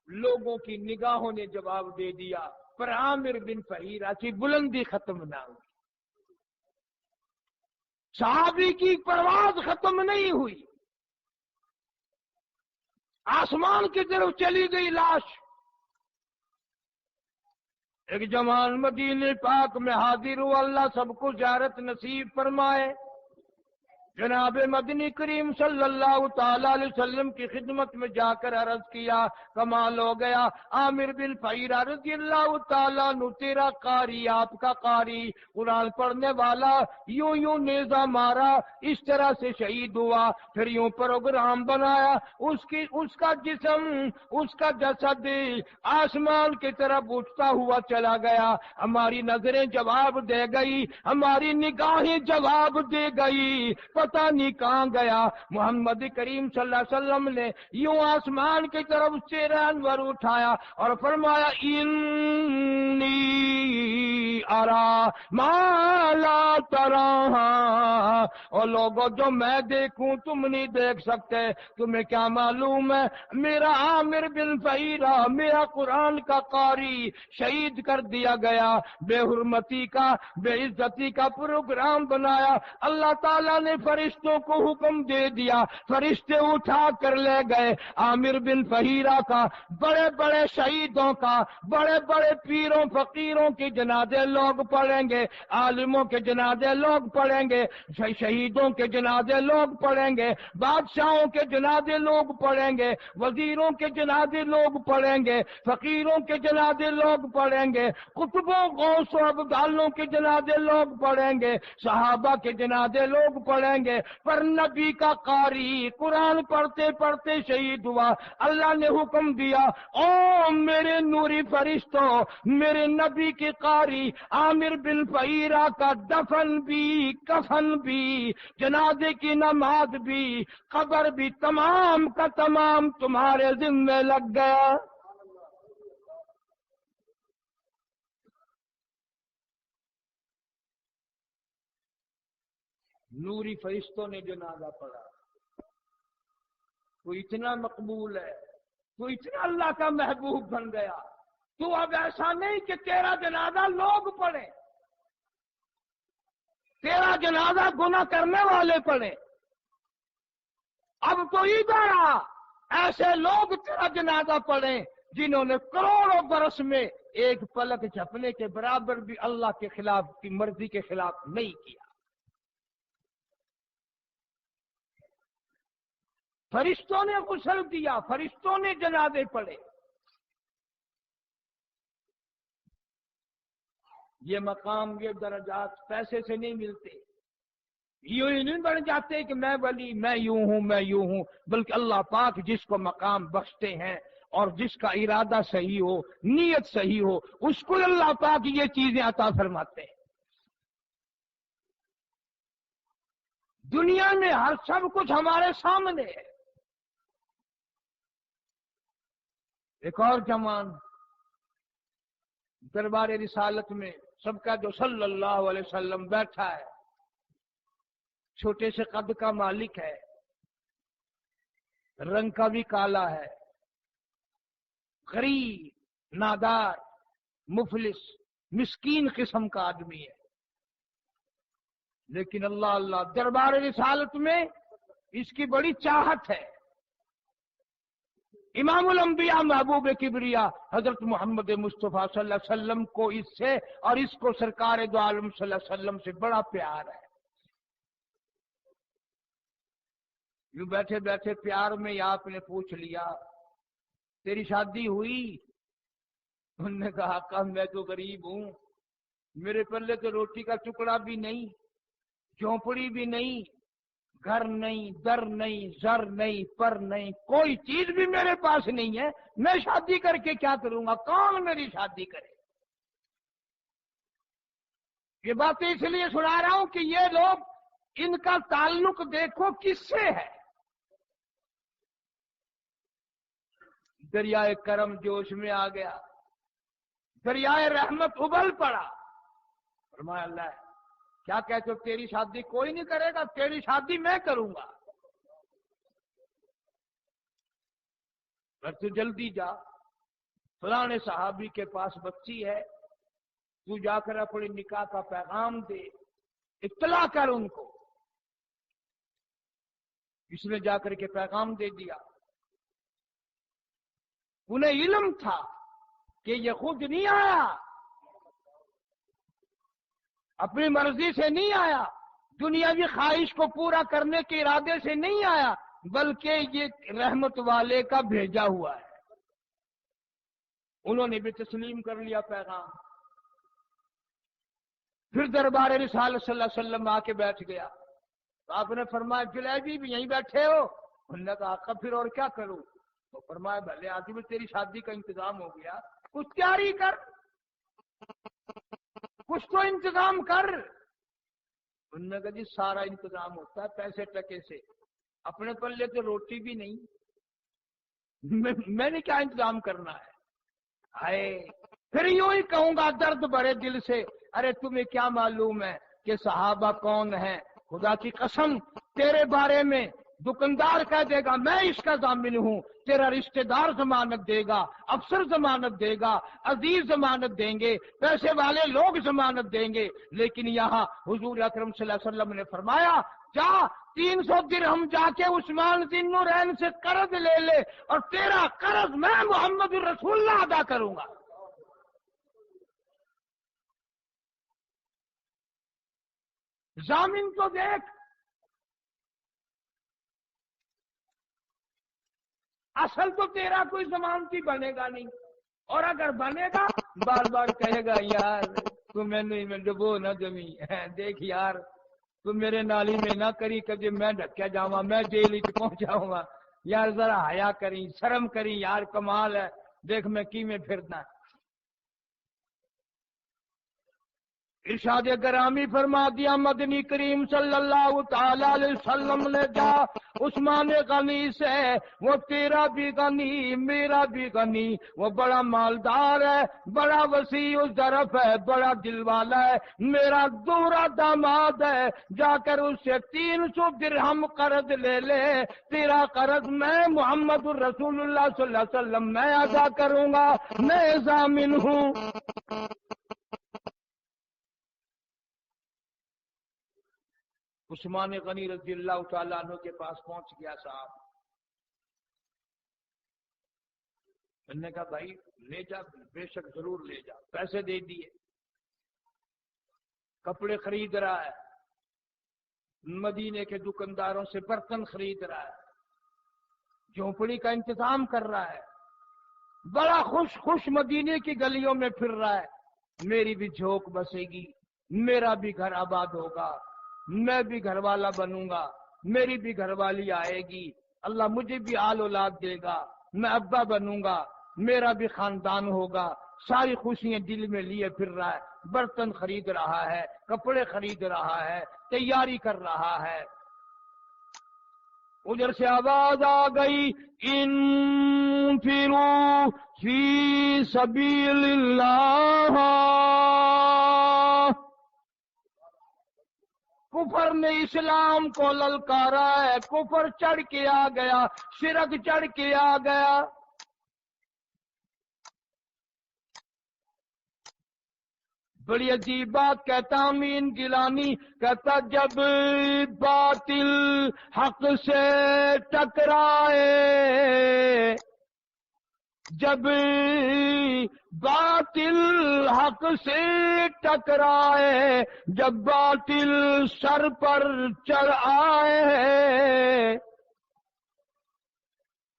لوگوں کی نگاہوں نے جواب دے دیا، پر عامر بن فہیرہ کی بلندی ختم نہ ہوئی، صحابی کی پرواز ختم نہیں ہوئی، آسمان کی طرف چلی گئی لاش۔ ایک جوان مدینے پاک میں حاضر ہوا، اللہ سب کو زیارت نصیب فرمائے۔ جناب مدنی کریم صلی اللہ تعالی علیہ وسلم کی خدمت میں جا کر عرض کیا، کمال ہو گیا، عامر بن فہیرہ رضی اللہ تعالیٰ عنہ تیرا قاری، آپ کا قاری، قرآن پڑھنے والا یوں یوں نیزہ مارا، اس طرح سے شہید ہوا، پھر یوں پروگرام بنایا، اس کا جسم، اس کا جسد آسمان کی طرف اٹھتا ہوا چلا گیا، ہماری نظریں جواب دے گئی، ہماری نگاہیں جواب دے گئی، پتہ نہیں کہاں گیا۔ محمد کریم صلی اللہ علیہ وسلم نے یوں آسمان کی طرف چہرہ انور اٹھایا اور فرمایا انی ارا ما لا ترا، اور لوگوں جو میں دیکھوں تم نہیں دیکھ سکتے، تمہیں کیا معلوم ہے میرا عامر بن فہیرہ، میرا قرآن کا قاری شہید کر دیا گیا، بے حرمتی کا، بے عزتی کا پروگرام بنایا، اللہ تعالیٰ نے فرشتوں کو حکم دے دیا، فرشتے اٹھا کر لے گئے عامر بن فہیرہ کا، بڑے بڑے شہیدوں کا، بڑے بڑے پیروں فقیروں کے جنازے لوگ پڑھیں گے، عالموں کے جنازے لوگ پڑھیں گے، شہیدوں کے جنازے لوگ پڑھیں گے، بادشاہوں کے جنازے لوگ پڑھیں گے، وزیروں کے جنازے لوگ پڑھیں گے، فقیروں کے جنازے لوگ پڑھیں گے، قطبوں غوث و ابدالوں کے جنازے لوگ پڑھیں گے، صحابہ کے جنازے لوگ پڑھیں گے، پر نبی کا قاری قرآن پڑھتے پڑھتے شہید ہوا۔ اللہ نے حکم دیا، او میرے نوری فرشتوں، میرے نبی کے قاری عامر بن فہیرہ کا دفن بھی، کفن بھی، جنازے کی نماز بھی، قبر بھی، تمام کا تمام تمہارے ذمہ لگ گیا۔ نوری فرشتوں نے جنازہ پڑھا، تو اتنا مقبول ہے، تو اتنا اللہ کا محبوب بن گیا، تو اب ایسا نہیں کہ تیرا جنازہ لوگ پڑھیں، تیرا جنازہ گناہ کرنے والے پڑھیں، اب تو ادھر آ، ایسے لوگ تیرا جنازہ پڑھیں جنہوں نے کروڑوں برس میں ایک پلک جھپنے کے برابر بھی اللہ کے خلاف کی مرضی کے خلاف نہیں کیا۔ فرشتوں نے غسل دیا، فرشتوں نے جنازے پڑھے۔ یہ مقام، یہ درجات پیسے سے نہیں ملتے، یوں ہی نہیں بڑھ جاتے کہ میں ولی، میں یوں ہوں، میں یوں ہوں، بلکہ اللہ پاک جس کو مقام بخشتے ہیں اور جس کا ارادہ صحیح ہو، نیت صحیح ہو، اس کو اللہ پاک یہ چیزیں عطا فرماتے ہیں۔ دنیا میں ہر سب کچھ ہمارے سامنے ہے۔ ایک اور جوان دربار رسالت میں سب کا جو صلی اللہ علیہ وسلم بیٹھا ہے، چھوٹے سے قد کا مالک ہے، رنگ کا بھی کالا ہے، غریب، نادار، مفلس، مسکین قسم کا آدمی ہے، لیکن اللہ دربار رسالت میں اس کی بڑی چاہت ہے۔ امام الانبیاء محبوب کبریا حضرت محمد مصطفیٰ صلی اللہ علیہ وسلم کو اس سے اور اس کو سرکار دو عالم صلی اللہ علیہ وسلم سے بڑا پیار ہے. یوں بیٹھے بیٹھے پیار میں آپ نے پوچھ لیا تیری شادی ہوئی؟ انہوں نے کہا آقا میں تو غریب ہوں، میرے پلے تو روٹی کا ٹکڑا بھی نہیں، جھونپڑی بھی نہیں، گھر نہیں، در نہیں، زر نہیں، پر نہیں، کوئی چیز بھی میرے پاس نہیں ہے، میں شادی کر کے کیا کروں گا؟ کون میری شادی کرے؟ یہ باتیں اس لیے سنا رہا ہوں کہ یہ لوگ ان کا تعلق دیکھو کس سے ہے. دریائے کرم جوش میں آ گیا، دریائے رحمت ابل پڑا. فرمایا اللہ کیا کہتے ہو تیری شادی کوئی نہیں کرے گا، تیری شادی میں کروں گا. پر تو جلدی جا، فلانے صحابی کے پاس بچی ہے، تو جا کر اپنے نکاح کا پیغام دے، اطلاع کر ان کو. اس نے جا کر کے پیغام دے دیا. انہیں علم تھا کہ یہ خود نہیں آیا، اپنی مرضی سے نہیں آیا، دنیاوی خواہش کو پورا کرنے کے ارادے سے نہیں آیا، بلکہ یہ رحمت والے کا بھیجا ہوا ہے. انہوں نے بھی تسلیم کر لیا پیغام. پھر دربار رسالت صلی اللہ علیہ وسلم آ کے بیٹھ گیا. تو آپ نے فرمایا جلیبی بھی یہیں بیٹھے ہو؟ انہوں نے کہا آقا پھر اور کیا کروں؟ تو فرمایا بھلے آدمی میں تیری شادی کا انتظام ہو گیا، کچھ تیاری کر، کچھ تو انتظام کر. انہوں نے کہا جی سارا انتظام ہوتا ہے پیسے ٹکے سے، اپنے پلے تو روٹی بھی نہیں، میں نے کیا انتظام کرنا ہے؟ ہائے پھر یوں ہی کہوں گا درد بھرے دل سے ارے تمہیں کیا معلوم ہے کہ صحابہ کون ہیں؟ خدا کی قسم تیرے بارے میں دکاندار کہہ دے گا میں اس کا ضامن ہوں، تیرا رشتہ دار ضمانت دے گا، افسر ضمانت دے گا، عزیز ضمانت دیں گے، پیسے والے لوگ ضمانت دیں گے. لیکن یہاں حضور اکرم صلی اللہ علیہ وسلم نے فرمایا جا 300 درہم جا کے عثمان ذی النورین سے قرض لے لے اور تیرا قرض میں محمد الرسول اللہ ادا کروں گا. ضامن تو دیکھ، اصل تو تیرا کوئی ضمانتی بنے گا نہیں، اور اگر بنے گا بار بار کہے گا یار تو میں ڈبو نہ جمی، دیکھ یار تو میرے نالی میں نہ کری کبھی میں ڈھکیا جاؤں، میں جیل پہنچاؤں گا، یار ذرا حیا کری، شرم کری یار، کمال ہے دیکھ میں کی میں پھرنا. ارشاد گرامی فرما دیا مدنی کریم صلی اللہ تعالی علیہ وسلم نے جا عثمان غنی سے، وہ تیرا بھی غنی میرا بھی غنی، وہ بڑا مالدار ہے، بڑا وسیع الظرف ہے، بڑا دل والا ہے، میرا دورا داماد ہے، جا کر اس سے 300 درہم قرض لے لے، تیرا قرض میں محمد الرسول اللہ صلی اللہ علیہ وسلم میں ادا کروں گا، میں ضامن ہوں. عثمان غنی رضی اللہ تعالیٰ عنہ کے پاس پہنچ گیا صاحب. میں نے کہا بھائی لے جا، بے شک ضرور لے جا. پیسے دے دیے، کپڑے خرید رہا ہے، مدینے کے دکانداروں سے برتن خرید رہا ہے، جھونپڑی کا انتظام کر رہا ہے، بڑا خوش خوش مدینے کی گلیوں میں پھر رہا ہے. میری بھی جھونک بسے گی، میرا بھی گھر آباد ہوگا، میں بھی گھر والا بنوں گا، میری بھی گھر والی آئے گی، اللہ مجھے بھی آل اولاد دے گا، میں ابا بنوں گا، میرا بھی خاندان ہوگا. ساری خوشیاں دل میں لیے پھر رہا ہے، برتن خرید رہا ہے، کپڑے خرید رہا ہے، تیاری کر رہا ہے. ادھر سے آواز آ گئی انفروا فی سبیل اللہ. کفر نے اسلام کو للکارا ہے، کفر چڑھ کے آ گیا، شرک چڑھ کے آ گیا. بڑی عجیب بات کہتا امین گیلانی، کہتا جب باطل حق سے ٹکرائے جب باطل حق سے ٹکرائے، جب باطل سر پر چڑھ آئے،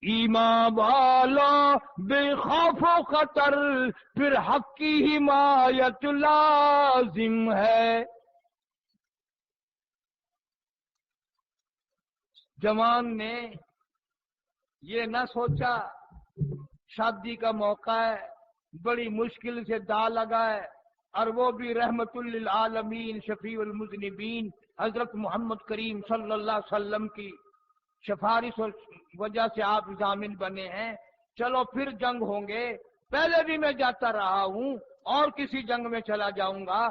ایمان والا بے خوف و خطر پھر حق کی حمایت لازم ہے۔ جوان نے یہ نہ سوچا شادی کا موقع ہے، بڑی مشکل سے دا لگا ہے، اور وہ بھی رحمت للعالمین شفیع المذنبین حضرت محمد کریم صلی اللہ علیہ وسلم کی سفارش اور وجہ سے آپ ضامن بنے ہیں۔ چلو پھر جنگ ہوں گے، پہلے بھی میں جاتا رہا ہوں اور کسی جنگ میں چلا جاؤں گا،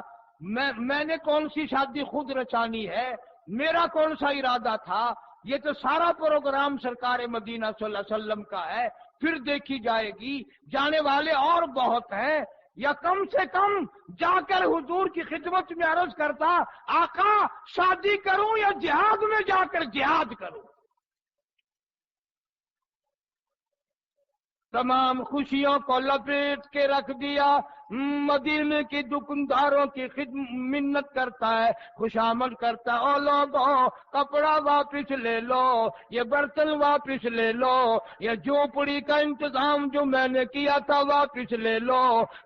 میں نے کون سی شادی خود رچانی ہے، میرا کون سا ارادہ تھا، یہ تو سارا پروگرام سرکار مدینہ صلی اللہ علیہ وسلم کا ہے، پھر دیکھی جائے گی، جانے والے اور بہت ہیں، یا کم سے کم جا کر حضور کی خدمت میں عرض کرتا، آقا شادی کروں یا جہاد میں جا کر جہاد کروں۔ تمام خوشیوں کو لپیٹ کے رکھ دیا، مدینے کے دکانداروں کی منت کرتا ہے، خوشامد کرتا ہے، او لوگوں کپڑا واپس لے لو، یہ برتن واپس لے لو، یہ جھونپڑی کا انتظام جو میں نے کیا تھا واپس لے لو،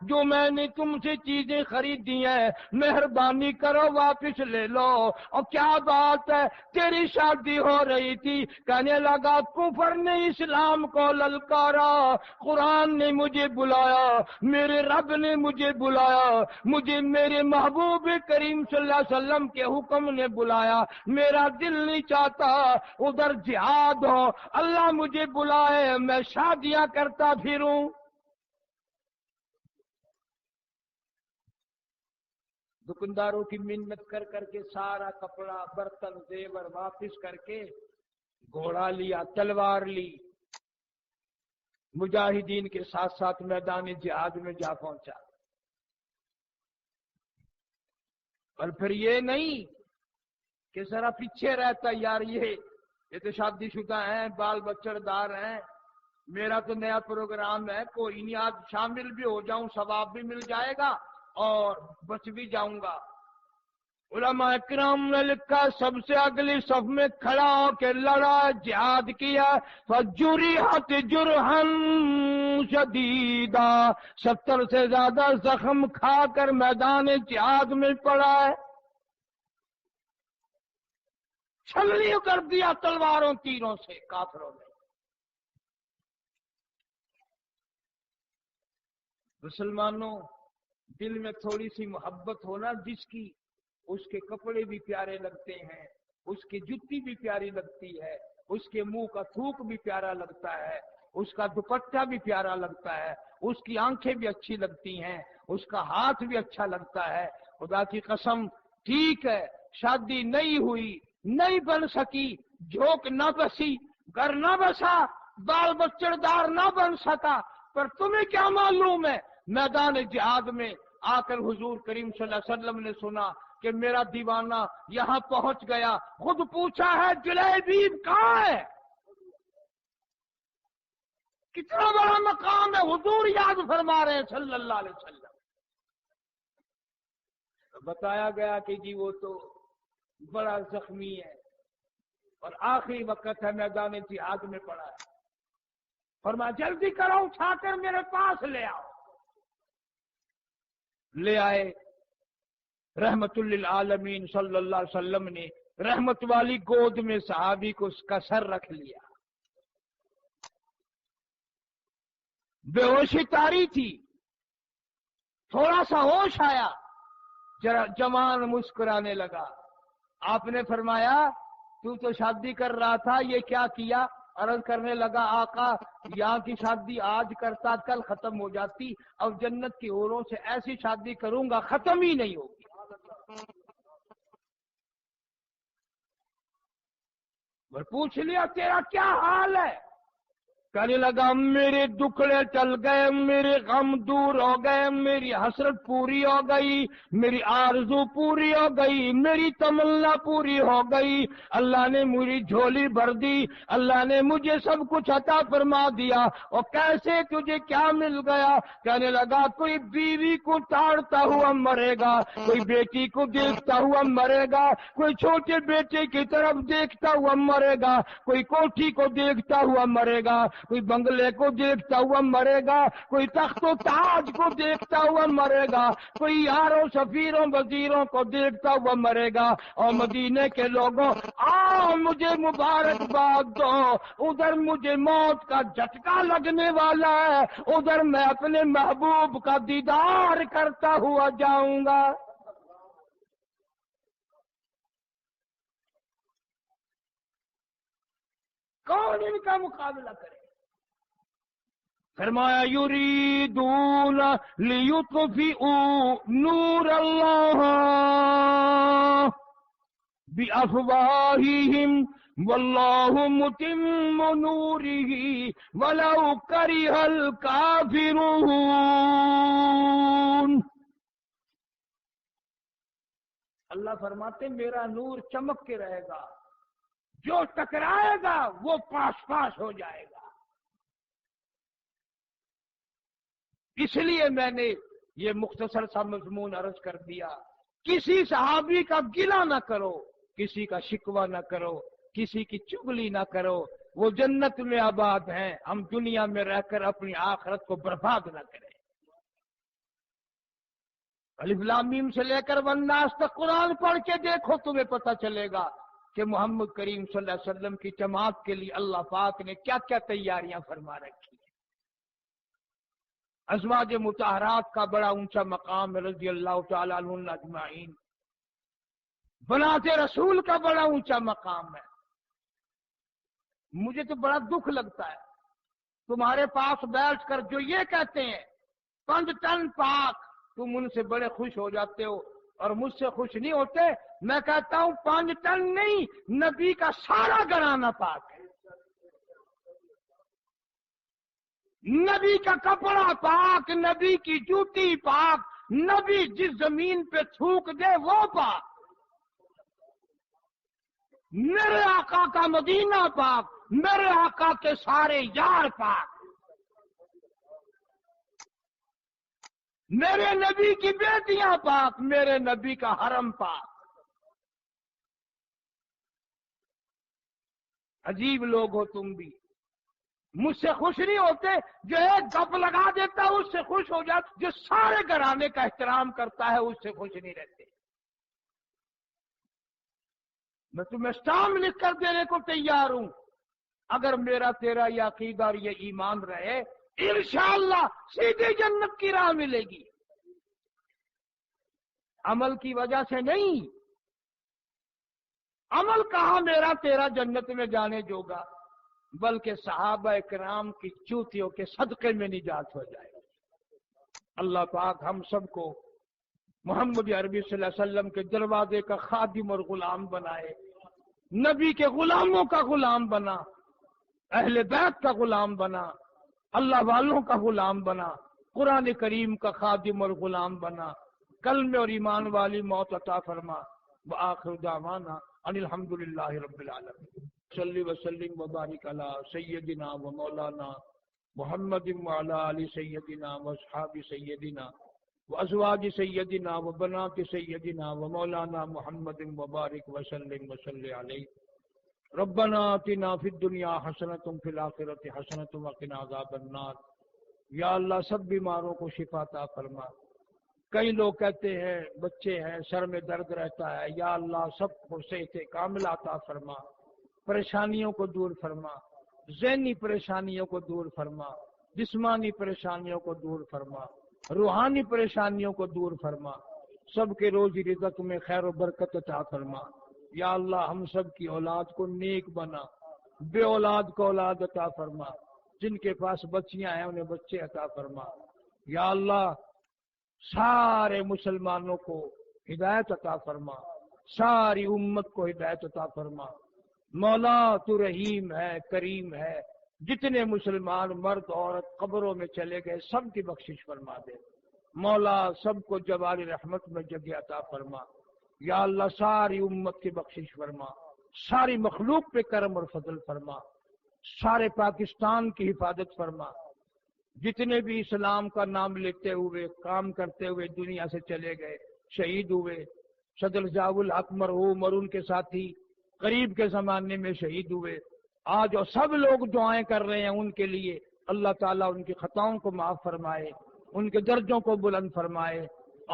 جو میں نے تم سے چیزیں خریدی ہیں مہربانی کرو واپس لے لو۔ اور کیا بات ہے، تیری شادی ہو رہی تھی، کہنے لگا کفر نے اسلام کو للکارا، قرآن نے مجھے بلایا، میرے رب نے مجھے بلایا، مجھے میرے محبوب کریم صلی اللہ علیہ وسلم کے حکم نے بلایا، میرا دل نہیں چاہتا ادھر جہاد ہو، اللہ مجھے بلائے میں شادیاں کرتا پھروں۔ دکانداروں کی منت کر کر کے سارا کپڑا برتن زیور واپس کر کے گھوڑا لیا، تلوار لی، مجاہدین کے ساتھ ساتھ میدان جہاد میں جا پہنچا۔ اور پھر یہ نہیں کہ ذرا پیچھے رہتا، یار یہ تو شادی شدہ ہیں، بال بچڑ دار ہیں، میرا تو نیا پروگرام ہے، کوئی نہیں آج شامل بھی ہو جاؤں، ثواب بھی مل جائے گا اور بچ بھی جاؤں گا۔ علماء کرام نے لکھا سب سے اگلی صف میں کھڑا ہو کے لڑا، جہاد کیا، فجرحت جرحا شدیدا، 70 سے زیادہ زخم کھا کر میدان جہاد میں پڑا ہے، چھلنی کر دیا تلواروں تیروں سے کافروں نے۔ مسلمانوں، دل میں تھوڑی سی محبت ہونا، جس کی اس کے کپڑے بھی پیارے لگتے ہیں، اس کی جتی بھی پیاری لگتی ہے، اس کے منہ کا تھوک بھی پیارا لگتا ہے، اس کا دوپٹہ بھی پیارا لگتا ہے، اس کی آنکھیں بھی اچھی لگتی ہیں، اس کا ہاتھ بھی اچھا لگتا ہے۔ خدا کی قسم ٹھیک ہے شادی نہیں ہوئی، نہیں بن سکی، جھونک نہ بسی، گھر نہ بسا، بال بچڑ دار نہ بن سکا، پر تمہیں کیا معلوم ہے، میدان جہاد میں آ کر حضور کریم صلی اللہ علیہ وسلم نے سنا کہ میرا دیوانہ یہاں پہنچ گیا، خود پوچھا ہے جلیبیب کہاں ہے؟ کتنا بڑا مقام ہے، حضور یاد فرما رہے ہیں صلی اللہ علیہ وسلم۔ بتایا گیا کہ جی وہ تو بڑا زخمی ہے اور آخری وقت ہے، میدان جہاد میں پڑا ہے، فرمایا جلدی کرو اٹھا کر میرے پاس لے آؤ۔ لے آئے، رحمت للعالمین صلی اللہ علیہ وسلم نے رحمت والی گود میں صحابی کو اس کا سر رکھ لیا، بے ہوشی تاری تھی، تھوڑا سا ہوش آیا، جوان مسکرانے لگا۔ آپ نے فرمایا تو شادی کر رہا تھا، یہ کیا کیا؟ عرض کرنے لگا آقا یہاں کی شادی آج کرتا کل ختم ہو جاتی، اب جنت کی حوروں سے ایسی شادی کروں گا ختم ہی نہیں ہوگی۔ اور پوچھ لیا تیرا کیا حال ہے؟ کہنے لگا میرے دکھڑے چل گئے، میرے غم دور ہو گئے، میری حسرت پوری ہو گئی، میری آرزو پوری ہو گئی، میری تمنا پوری ہو گئی، اللہ نے میری جھولی بھر دی، اللہ نے مجھے سب کچھ عطا فرما دیا۔ اور کیسے تجھے کیا مل گیا؟ کہنے لگا کوئی بیوی کو تاڑتا ہوا مرے گا، کوئی بیٹی کو دیکھتا ہوا مرے گا، کوئی چھوٹے بیٹے کی طرف دیکھتا ہوا مرے گا، کوئی کوٹھی کو دیکھتا ہوا مرے گا، کوئی بنگلے کو دیکھتا ہوا مرے گا، کوئی تخت و تاج کو دیکھتا ہوا مرے گا، کوئی یاروں سفیروں وزیروں کو دیکھتا ہوا مرے گا۔ اور مدینے کے لوگوں آؤ مجھے مبارکباد دو، ادھر مجھے موت کا جھٹکا لگنے والا ہے، ادھر میں اپنے محبوب کا دیدار کرتا ہوا جاؤں گا۔ کون ان کا مقابلہ کرے؟ فرمایا یریدون لیطفئوا نور اللہ بافواہہم واللہ متم نورہ ولو کرہ الکافرون۔ اللہ فرماتے میرا نور چمک کے رہے گا، جو ٹکرائے گا وہ پاس پاس ہو جائے گا۔ اس لیے میں نے یہ مختصر سا مضمون عرض کر دیا۔ کسی صحابی کا گلہ نہ کرو، کسی کا شکوہ نہ کرو، کسی کی چغلی نہ کرو، وہ جنت میں آباد ہیں، ہم دنیا میں رہ کر اپنی آخرت کو برباد نہ کریں۔ الف لام میم سے لے کر والناس تک قرآن پڑھ کے دیکھو، تمہیں پتہ چلے گا کہ محمد کریم صلی اللہ علیہ وسلم کی جماعت کے لیے اللہ پاک نے کیا کیا تیاریاں فرما رکھی ہیں۔ ازواج مطہرات کا بڑا اونچا مقام ہے رضی اللہ تعالیٰ عنہ اجمعین، بنات رسول کا بڑا اونچا مقام ہے۔ مجھے تو بڑا دکھ لگتا ہے تمہارے پاس بیٹھ کر جو یہ کہتے ہیں 5 ٹن پاک، تم ان سے بڑے خوش ہو جاتے ہو اور مجھ سے خوش نہیں ہوتے۔ میں کہتا ہوں 5 ٹن نہیں، نبی کا سارا گھرانہ پاک ہے، نبی کا کپڑا پاک، نبی کی جوتی پاک، نبی جس زمین پہ تھوک دے وہ پاک، میرے آقا کا مدینہ پاک، میرے آقا کے سارے یار پاک، میرے نبی کی بیٹیاں پاک، میرے نبی کا حرم پاک۔ عجیب لوگ ہو تم بھی، مجھ سے خوش نہیں ہوتے، جو ایک گپ لگا دیتا ہے اس سے خوش ہو جاتا، جو سارے گھرانے کا احترام کرتا ہے اس سے خوش نہیں رہتے۔ میں تمہیں اسٹامپ لکھ کر دینے کو تیار ہوں، اگر میرا تیرا یہ عقیدہ اور یہ ایمان رہے انشاءاللہ سیدھی جنت کی راہ ملے گی، عمل کی وجہ سے نہیں۔ عمل کہاں میرا تیرا جنت میں جانے جوگا، بلکہ صحابہ کرام کی چوتیوں کے صدقے میں نجات ہو جائے گا۔ اللہ پاک ہم سب کو محمد عربی صلی اللہ علیہ وسلم کے دروازے کا خادم اور غلام بنائے، نبی کے غلاموں کا غلام بنا، اہل بیت کا غلام بنا، اللہ والوں کا غلام بنا، قرآن کریم کا خادم اور غلام بنا، کلمے اور ایمان والی موت عطا فرما۔ وآخر دعوانا ان الحمدللہ رب العالمین۔ صلی وسلم وبارک علی سیدنا و مولانا محمد وعلی آل سیدنا و اصحاب سیدنا وازواج سیدنا و بنات سیدنا و مولانا محمد وبارک وسلم وصلی علیہ۔ ربنا آتنا فی الدنیا حسنۃ فی الآخرۃ حسنۃ وقنا عذاب النار۔ یا اللہ سب بیماروں کو شفا عطا فرما۔ کئی لوگ کہتے ہیں بچے ہیں سر میں درد رہتا ہے، یا اللہ سب کو صحت کاملہ عطا فرما، پریشانیوں کو دور فرما، ذہنی پریشانیوں کو دور فرما، جسمانی پریشانیوں کو دور فرما، روحانی پریشانیوں کو دور فرما، سب کے روزی رزق میں خیر و برکت عطا فرما۔ یا اللہ ہم سب کی اولاد کو نیک بنا، بے اولاد کو اولاد عطا فرما، جن کے پاس بچیاں ہیں انہیں بچے عطا فرما۔ یا اللہ سارے مسلمانوں کو ہدایت عطا فرما، ساری امت کو ہدایت عطا فرما۔ مولا تو رحیم ہے، کریم ہے، جتنے مسلمان مرد عورت قبروں میں چلے گئے سب کی بخشش فرما دے مولا، سب کو جوار رحمت میں جگہ عطا فرما یا اللہ، ساری امت کی بخشش فرما، ساری مخلوق پہ کرم اور فضل فرما، سارے پاکستان کی حفاظت فرما، جتنے بھی اسلام کا نام لیتے ہوئے کام کرتے ہوئے دنیا سے چلے گئے شہید ہوئے، صدر ضیاء الحق مرحوم اور ان کے ساتھی قریب کے زمانے میں شہید ہوئے، آج اور سب لوگ دعائیں کر رہے ہیں ان کے لیے، اللہ تعالیٰ ان کی خطاؤں کو معاف فرمائے، ان کے درجوں کو بلند فرمائے،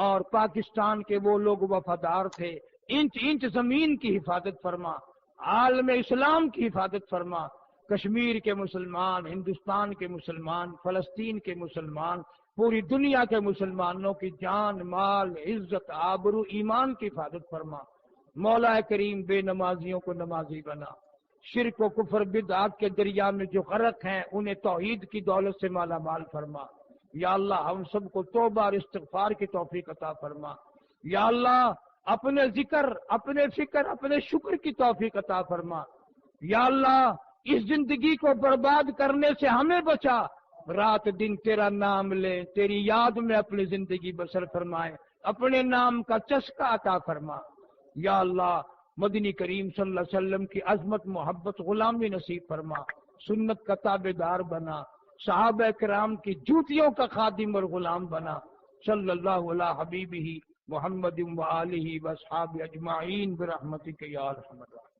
اور پاکستان کے وہ لوگ وفادار تھے، انچ انچ زمین کی حفاظت فرما، عالم اسلام کی حفاظت فرما، کشمیر کے مسلمان، ہندوستان کے مسلمان، فلسطین کے مسلمان، پوری دنیا کے مسلمانوں کی جان مال عزت آبرو ایمان کی حفاظت فرما مولا کریم، بے نمازیوں کو نمازی بنا، شرک و کفر بدعات کے دریا میں جو غرق ہیں انہیں توحید کی دولت سے مالا مال فرما یا اللہ، ہم سب کو توبہ اور استغفار کی توفیق عطا فرما یا اللہ، اپنے ذکر، اپنے فکر، اپنے شکر کی توفیق عطا فرما یا اللہ، اس زندگی کو برباد کرنے سے ہمیں بچا، رات دن تیرا نام لے، تیری یاد میں اپنی زندگی بسر فرمائے، اپنے نام کا چسکا عطا فرما یا اللہ، مدنی کریم صلی اللہ علیہ وسلم کی عظمت محبت غلامی نصیب فرما، سنت کا تابع دار بنا، صحابہ کرام کی جوتیوں کا خادم اور غلام بنا، صلی اللہ علی حبیبہ محمد و آلہ و اصحابہ اجمعین برحمتک یا ارحم الراحمین۔